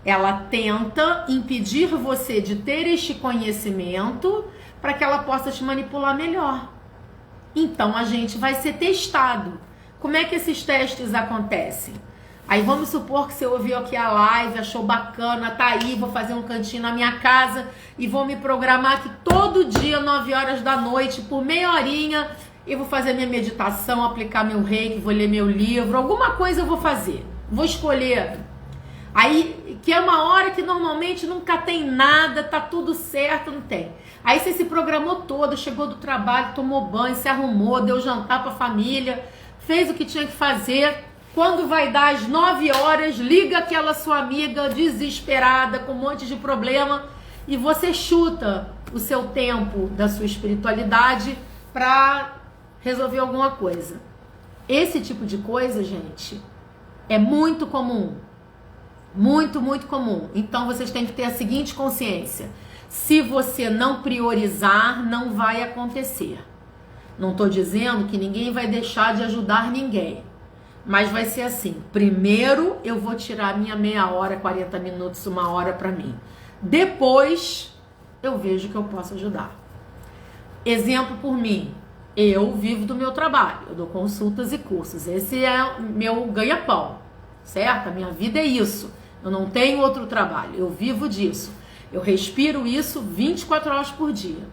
Ela tenta impedir você de ter este conhecimento para que ela possa te manipular melhor. Então a gente vai ser testado. Como é que esses testes acontecem? Aí vamos supor que você ouviu aqui a live, achou bacana, tá aí, vou fazer um cantinho na minha casa e vou me programar que todo dia, 9 horas da noite, por meia horinha, eu vou fazer minha meditação, aplicar meu reiki, vou ler meu livro, alguma coisa eu vou fazer. Vou escolher. Aí, que é uma hora que normalmente nunca tem nada, tá tudo certo, não tem. Aí você se programou todo, chegou do trabalho, tomou banho, se arrumou, deu jantar pra família, fez o que tinha que fazer. Quando vai dar às 9 horas, liga aquela sua amiga desesperada, com um monte de problema, e você chuta o seu tempo da sua espiritualidade pra resolver alguma coisa. Esse tipo de coisa, gente, é muito comum. Muito, muito comum. Então, vocês têm que ter a seguinte consciência. Se você não priorizar, não vai acontecer. Não estou dizendo que ninguém vai deixar de ajudar ninguém. Mas vai ser assim. Primeiro, eu vou tirar minha meia hora, 40 minutos, uma hora para mim. Depois, eu vejo que eu posso ajudar. Exemplo por mim. Eu vivo do meu trabalho. Eu dou consultas e cursos. Esse é meu ganha-pão. Certo? A minha vida é isso. Eu não tenho outro trabalho, eu vivo disso. Eu respiro isso 24 horas por dia.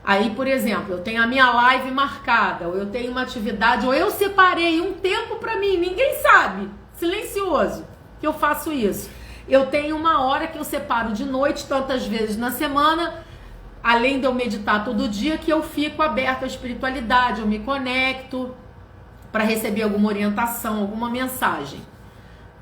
Aí, por exemplo, eu tenho a minha live marcada, ou eu tenho uma atividade, ou eu separei um tempo para mim, ninguém sabe, silencioso, que eu faço isso. Eu tenho uma hora que eu separo de noite, tantas vezes na semana, além de eu meditar todo dia, que eu fico aberto à espiritualidade, eu me conecto para receber alguma orientação, alguma mensagem.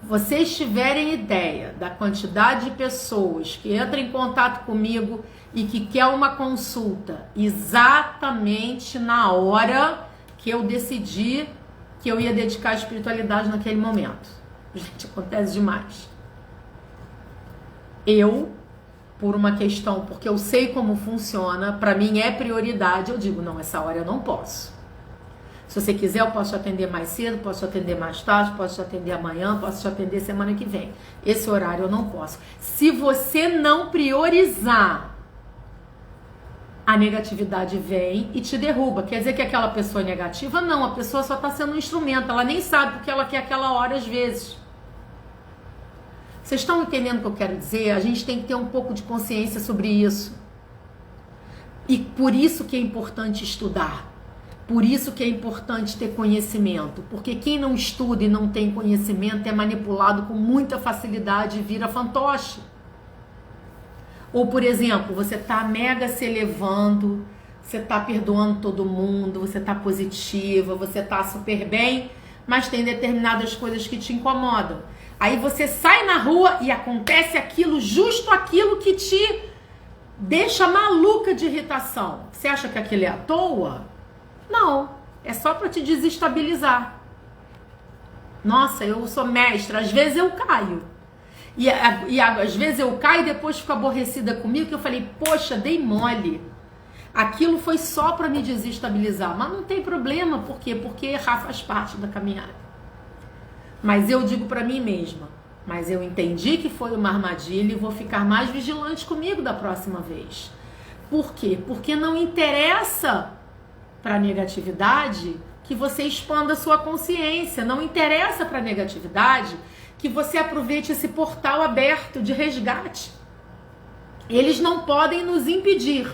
Vocês tiverem ideia da quantidade de pessoas que entram em contato comigo e que quer uma consulta exatamente na hora que eu decidi que eu ia dedicar a espiritualidade naquele momento. Gente, acontece demais. Eu, por uma questão, porque eu sei como funciona, para mim é prioridade, eu digo, não, essa hora eu não posso. Se você quiser, eu posso te atender mais cedo, posso te atender mais tarde, posso te atender amanhã, posso te atender semana que vem. Esse horário eu não posso. Se você não priorizar, a negatividade vem e te derruba. Quer dizer que aquela pessoa é negativa? Não, a pessoa só está sendo um instrumento. Ela nem sabe porque ela quer aquela hora às vezes. Vocês estão entendendo o que eu quero dizer? A gente tem que ter um pouco de consciência sobre isso. E por isso que é importante estudar. Por isso que é importante ter conhecimento. Porque quem não estuda e não tem conhecimento é manipulado com muita facilidade e vira fantoche. Ou, por exemplo, você tá mega se elevando, você tá perdoando todo mundo, você tá positiva, você tá super bem, mas tem determinadas coisas que te incomodam. Aí você sai na rua e acontece aquilo, justo aquilo que te deixa maluca de irritação. Você acha que aquilo é à toa? Não, é só para te desestabilizar. Nossa, eu sou mestra, às vezes eu caio. E às vezes eu caio e depois fico aborrecida comigo, que eu falei, poxa, dei mole. Aquilo foi só para me desestabilizar. Mas não tem problema, por quê? Porque errar faz parte da caminhada. Mas eu digo para mim mesma, mas eu entendi que foi uma armadilha e vou ficar mais vigilante comigo da próxima vez. Por quê? Porque não interessa para a negatividade que você expanda a sua consciência. Não interessa para a negatividade que você aproveite esse portal aberto de resgate. Eles não podem nos impedir,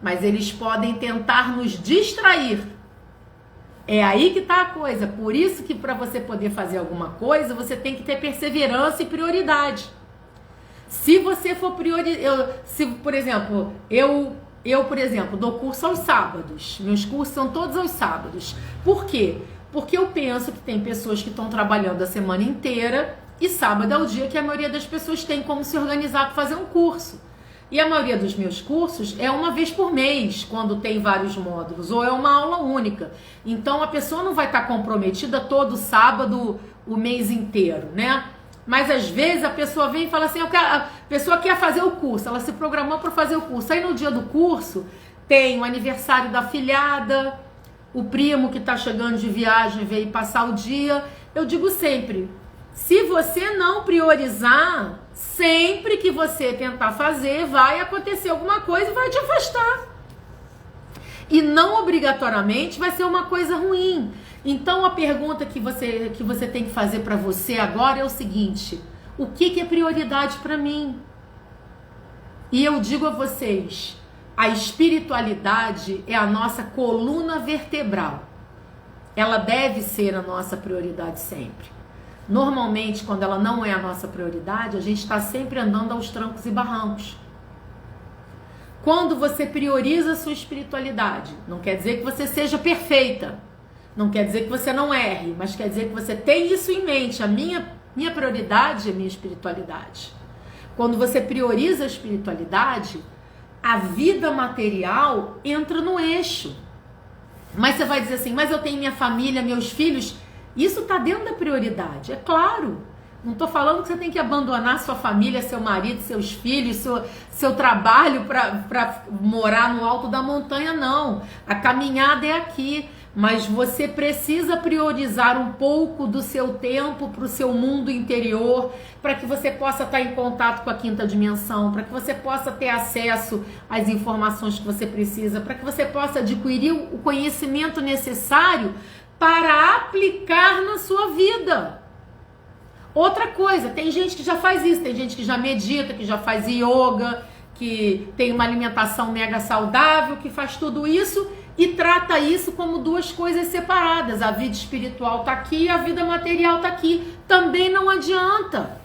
mas eles podem tentar nos distrair. É aí que está a coisa. Por isso que para você poder fazer alguma coisa, você tem que ter perseverança e prioridade. Se você for por exemplo, eu, por exemplo, dou curso aos sábados. Meus cursos são todos aos sábados. Por quê? Porque eu penso que tem pessoas que estão trabalhando a semana inteira e sábado é o dia que a maioria das pessoas tem como se organizar para fazer um curso. E a maioria dos meus cursos é uma vez por mês, quando tem vários módulos, ou é uma aula única. Então a pessoa não vai estar comprometida todo sábado o mês inteiro, né? Mas às vezes a pessoa vem e fala assim, a pessoa quer fazer o curso, ela se programou para fazer o curso. Aí no dia do curso tem o aniversário da afilhada, o primo que está chegando de viagem veio passar o dia. Eu digo sempre, se você não priorizar, sempre que você tentar fazer, vai acontecer alguma coisa e vai te afastar. E não obrigatoriamente vai ser uma coisa ruim. Então a pergunta que você tem que fazer para você agora é o seguinte, o que é prioridade para mim? E eu digo a vocês, a espiritualidade é a nossa coluna vertebral. Ela deve ser a nossa prioridade sempre. Normalmente, quando ela não é a nossa prioridade, a gente está sempre andando aos trancos e barrancos. Quando você prioriza a sua espiritualidade, não quer dizer que você seja perfeita, não quer dizer que você não erre, mas quer dizer que você tem isso em mente. A minha prioridade é a minha espiritualidade. Quando você prioriza a espiritualidade, a vida material entra no eixo. Mas você vai dizer assim, mas eu tenho minha família, meus filhos. Isso está dentro da prioridade, é claro. Não estou falando que você tem que abandonar sua família, seu marido, seus filhos, seu trabalho para morar no alto da montanha, não. A caminhada é aqui. Mas você precisa priorizar um pouco do seu tempo para o seu mundo interior, para que você possa estar em contato com a quinta dimensão, para que você possa ter acesso às informações que você precisa, para que você possa adquirir o conhecimento necessário para aplicar na sua vida. Outra coisa, tem gente que já faz isso, tem gente que já medita, que já faz yoga, que tem uma alimentação mega saudável, que faz tudo isso e trata isso como duas coisas separadas. A vida espiritual está aqui e a vida material está aqui. Também não adianta.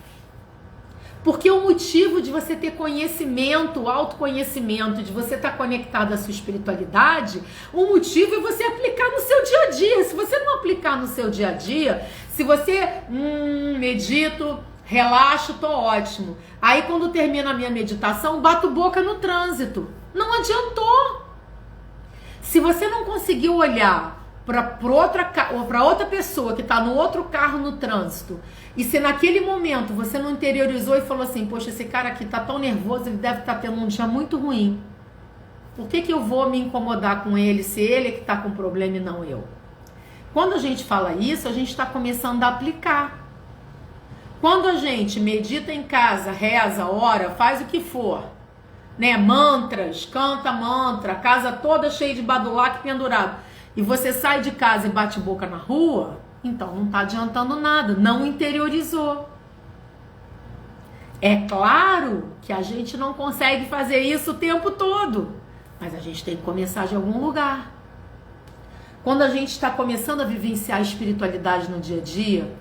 Porque o motivo de você ter conhecimento, autoconhecimento, de você estar conectado à sua espiritualidade, o motivo é você aplicar no seu dia a dia. Se você não aplicar no seu dia a dia, se você medito, relaxo, tô ótimo. Aí quando termina a minha meditação, bato boca no trânsito. Não adiantou. Se você não conseguiu olhar para outra pessoa que está no outro carro no trânsito, e se naquele momento você não interiorizou e falou assim, poxa, esse cara aqui está tão nervoso, ele deve estar tendo um dia muito ruim. Por que eu vou me incomodar com ele se ele é que está com problema e não eu? Quando a gente fala isso, a gente está começando a aplicar. Quando a gente medita em casa, reza, ora, faz o que for, né? Mantras, canta mantra, casa toda cheia de badulaque pendurado, e você sai de casa e bate boca na rua, então não está adiantando nada, não interiorizou. É claro que a gente não consegue fazer isso o tempo todo, mas a gente tem que começar de algum lugar. Quando a gente está começando a vivenciar a espiritualidade no dia a dia,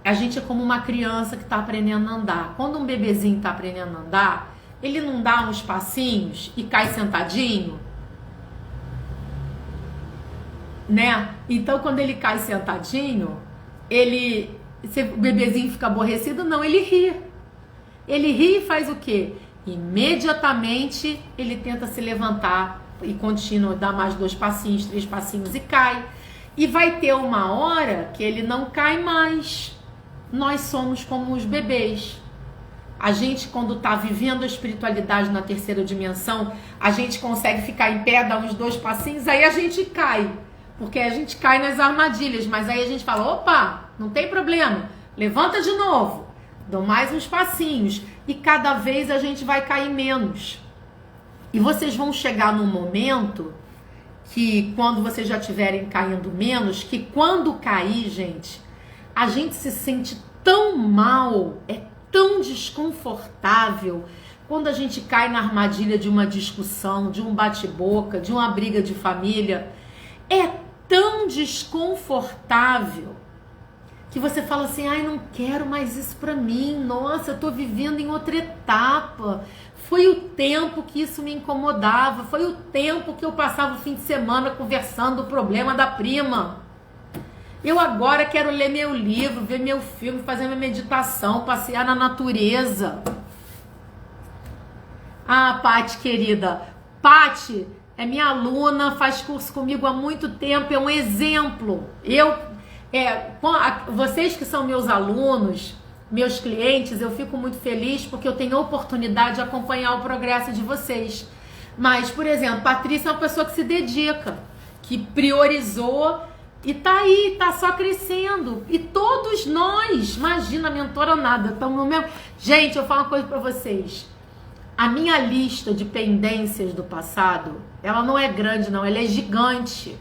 a gente é como uma criança que está aprendendo a andar. Quando um bebezinho está aprendendo a andar, ele não dá uns passinhos e cai sentadinho, né? Então, quando ele cai sentadinho, o bebezinho fica aborrecido? Não, ele ri. Ele ri e faz o quê? Imediatamente ele tenta se levantar e continua, dá mais 2 passinhos, 3 passinhos e cai. E vai ter uma hora que ele não cai mais. Nós somos como os bebês. A gente, quando está vivendo a espiritualidade na terceira dimensão, a gente consegue ficar em pé, dar uns 2 passinhos, aí a gente cai. Porque a gente cai nas armadilhas, mas aí a gente fala, opa, não tem problema, levanta de novo, dou mais uns passinhos, e cada vez a gente vai cair menos. E vocês vão chegar num momento que, quando vocês já estiverem caindo menos, que quando cair, gente, a gente se sente tão mal, é tão desconfortável, quando a gente cai na armadilha de uma discussão, de um bate-boca, de uma briga de família, é tão desconfortável que você fala assim, ai, não quero mais isso pra mim, nossa, eu tô vivendo em outra etapa. Foi o tempo que isso me incomodava, foi o tempo que eu passava o fim de semana conversando o problema da prima. Eu agora quero ler meu livro, ver meu filme, fazer minha meditação, passear na natureza. Ah, Pati, querida, Pati é minha aluna, faz curso comigo há muito tempo, é um exemplo. Vocês que são meus alunos, meus clientes, eu fico muito feliz porque eu tenho a oportunidade de acompanhar o progresso de vocês. Mas, por exemplo, Patrícia é uma pessoa que se dedica, que priorizou e tá aí, tá só crescendo. E todos nós, imagina, mentora nada, estamos no mesmo... Gente, eu falo uma coisa pra vocês. A minha lista de pendências do passado, ela não é grande não, ela é gigante.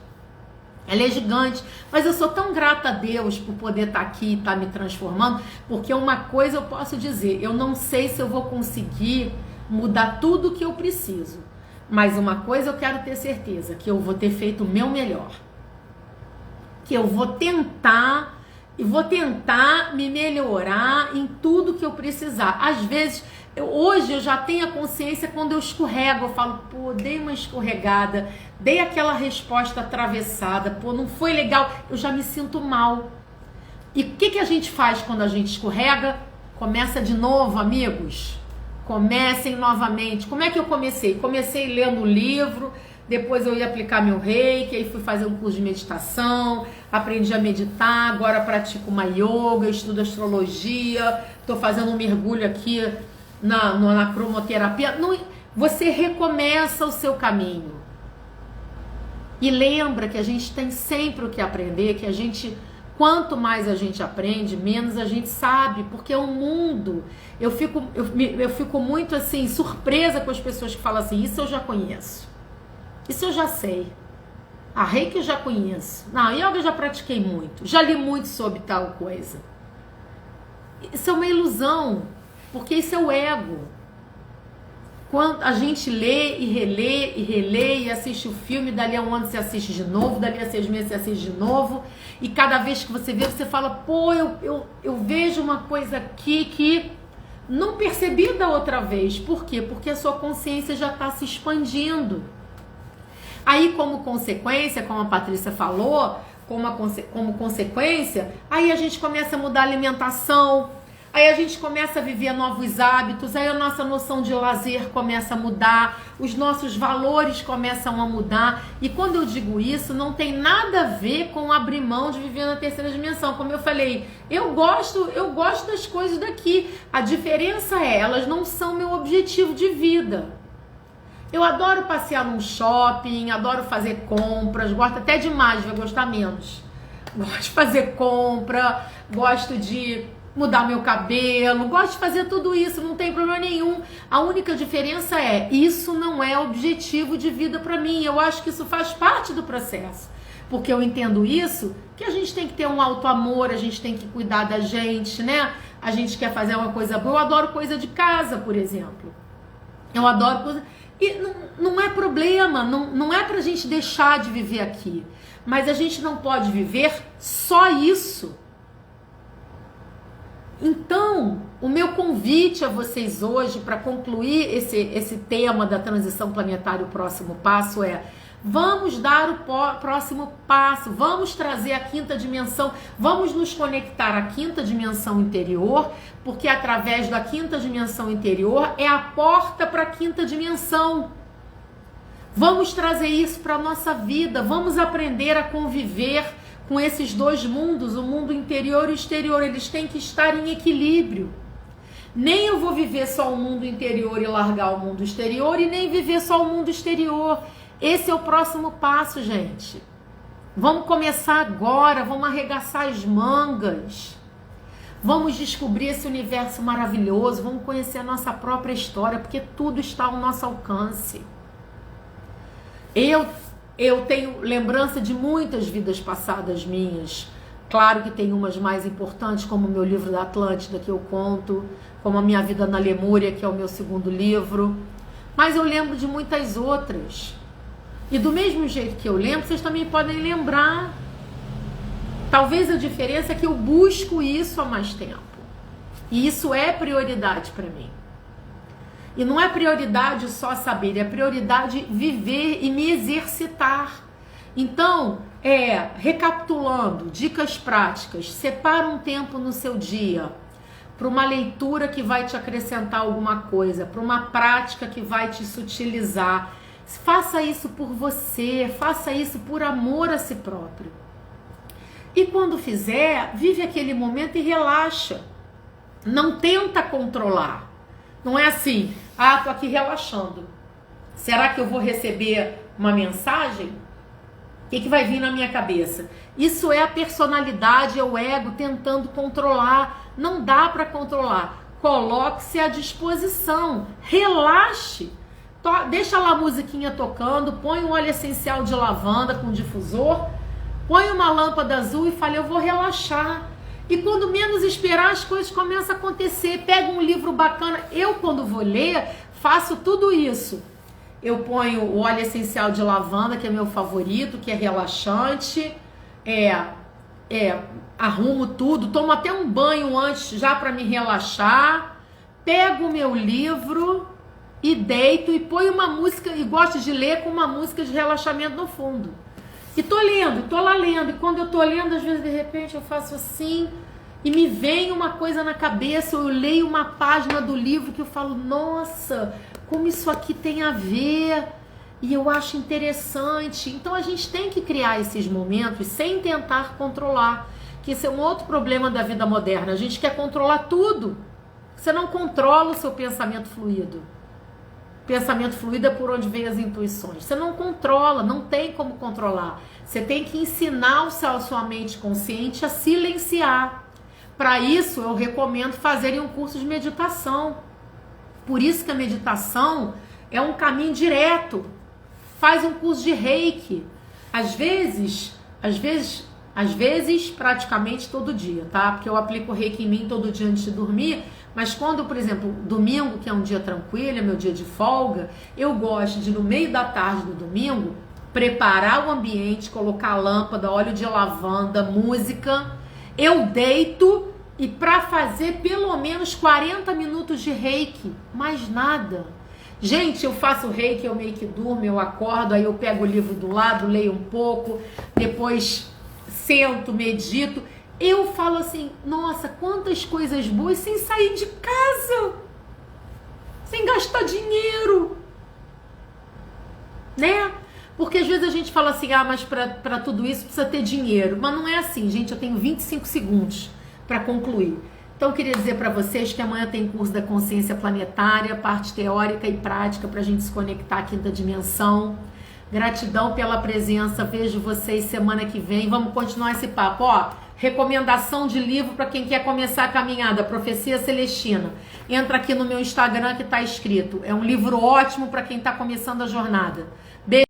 Ela é gigante, mas eu sou tão grata a Deus por poder estar aqui e estar me transformando, porque uma coisa eu posso dizer, eu não sei se eu vou conseguir mudar tudo o que eu preciso, mas uma coisa eu quero ter certeza, que eu vou ter feito o meu melhor, que eu vou tentar me melhorar em tudo que eu precisar. Às vezes, hoje eu já tenho a consciência quando eu escorrego, eu falo, pô, dei uma escorregada, dei aquela resposta atravessada, pô, não foi legal, eu já me sinto mal. E o que a gente faz quando a gente escorrega? Começa de novo, amigos. Comecem novamente. Como é que eu comecei? Comecei lendo o livro, depois eu ia aplicar meu reiki, aí fui fazer um curso de meditação, aprendi a meditar, agora pratico uma yoga, estudo astrologia, estou fazendo um mergulho aqui na cromoterapia. Você recomeça o seu caminho. E lembra que a gente tem sempre o que aprender, que a gente, quanto mais a gente aprende, menos a gente sabe, porque o mundo, eu fico muito assim, surpresa com as pessoas que falam assim, isso eu já conheço. Isso eu já sei. A reiki eu já conheço. Não, yoga eu já pratiquei muito. Já li muito sobre tal coisa. Isso é uma ilusão, porque isso é o ego. Quando a gente lê e relê e assiste o filme, dali a um ano você assiste de novo, dali a 6 meses você assiste de novo, e cada vez que você vê, você fala, pô, eu vejo uma coisa aqui que não percebi da outra vez. Por quê? Porque a sua consciência já está se expandindo. Aí, como consequência, como a Patrícia falou, como consequência, aí a gente começa a mudar a alimentação, aí a gente começa a viver novos hábitos, aí a nossa noção de lazer começa a mudar, os nossos valores começam a mudar. E quando eu digo isso, não tem nada a ver com abrir mão de viver na terceira dimensão. Como eu falei, eu gosto das coisas daqui. A diferença é, elas não são meu objetivo de vida. Eu adoro passear num shopping, adoro fazer compras, gosto até demais, vai gostar menos. gosto de fazer compra, gosto de mudar meu cabelo, gosto de fazer tudo isso, não tem problema nenhum. A única diferença é, isso não é objetivo de vida para mim. Eu acho que isso faz parte do processo, porque eu entendo isso, que a gente tem que ter um alto amor, a gente tem que cuidar da gente, né? A gente quer fazer uma coisa boa. Eu adoro coisa de casa, por exemplo. Eu adoro coisa... E não é problema, não é pra gente deixar de viver aqui. Mas a gente não pode viver só isso. Então, o meu convite a vocês hoje, para concluir esse tema da transição planetária, o próximo passo é: vamos dar o próximo passo, vamos trazer a quinta dimensão, vamos nos conectar à quinta dimensão interior, porque através da quinta dimensão interior é a porta para a quinta dimensão. Vamos trazer isso para a nossa vida, vamos aprender a conviver com esses dois mundos, o mundo interior e o exterior. Eles têm que estar em equilíbrio. Nem eu vou viver só o mundo interior e largar o mundo exterior, e nem viver só o mundo exterior. Esse é o próximo passo, gente. Vamos começar agora, vamos arregaçar as mangas. Vamos descobrir esse universo maravilhoso, vamos conhecer a nossa própria história, porque tudo está ao nosso alcance. Eu tenho lembrança de muitas vidas passadas minhas. Claro que tem umas mais importantes, como o meu livro da Atlântida, que eu conto, como a minha vida na Lemúria, que é o meu segundo livro. Mas eu lembro de muitas outras. E do mesmo jeito que eu lembro, vocês também podem lembrar. Talvez a diferença é que eu busco isso há mais tempo. E isso é prioridade para mim. E não é prioridade só saber, é prioridade viver e me exercitar. Então, recapitulando, dicas práticas: separa um tempo no seu dia para uma leitura que vai te acrescentar alguma coisa, para uma prática que vai te sutilizar. Faça isso por você, faça isso por amor a si próprio. E quando fizer, vive aquele momento e relaxa. Não tenta controlar. Não é assim, tô aqui relaxando. Será que eu vou receber uma mensagem? O que vai vir na minha cabeça? Isso é a personalidade, é o ego tentando controlar. Não dá para controlar. Coloque-se à disposição. Relaxe. Deixa lá a musiquinha tocando. Põe um óleo essencial de lavanda com difusor. Põe uma lâmpada azul e fale: eu vou relaxar. E quando menos esperar, as coisas começam a acontecer. Pega um livro bacana. Eu, quando vou ler, faço tudo isso. Eu ponho o óleo essencial de lavanda, que é meu favorito, que é relaxante. Arrumo tudo. Tomo até um banho antes, já para me relaxar. Pego o meu livro e deito e ponho uma música. E gosto de ler com uma música de relaxamento no fundo. E tô lendo, tô lá lendo. E quando eu tô lendo, às vezes, de repente, eu faço assim e me vem uma coisa na cabeça. Eu leio uma página do livro que eu falo: nossa, como isso aqui tem a ver. E eu acho interessante. Então a gente tem que criar esses momentos sem tentar controlar. Que esse é um outro problema da vida moderna. A gente quer controlar tudo. Você não controla o seu pensamento fluido. Pensamento fluido é por onde vem as intuições. Você não controla, não tem como controlar. Você tem que ensinar a sua mente consciente a silenciar. Para isso, eu recomendo fazerem um curso de meditação. Por isso que a meditação é um caminho direto. Faz um curso de Reiki. Às vezes, praticamente todo dia, tá? Porque eu aplico Reiki em mim todo dia antes de dormir. Mas quando, por exemplo, domingo, que é um dia tranquilo, é meu dia de folga, eu gosto de, no meio da tarde do domingo, preparar o ambiente, colocar a lâmpada, óleo de lavanda, música. Eu deito e para fazer pelo menos 40 minutos de Reiki, mais nada. Gente, eu faço Reiki, eu meio que durmo, eu acordo, aí eu pego o livro do lado, leio um pouco, depois sento, medito. Eu falo assim: nossa, quantas coisas boas sem sair de casa, sem gastar dinheiro, né? Porque às vezes a gente fala assim: mas para tudo isso precisa ter dinheiro. Mas não é assim, gente. Eu tenho 25 segundos para concluir. Então eu queria dizer para vocês que amanhã tem curso da consciência planetária, parte teórica e prática para a gente se conectar à quinta dimensão. Gratidão pela presença. Vejo vocês semana que vem. Vamos continuar esse papo. Ó, recomendação de livro para quem quer começar a caminhada. Profecia Celestina. Entra aqui no meu Instagram que tá escrito. É um livro ótimo para quem tá começando a jornada. Beijo.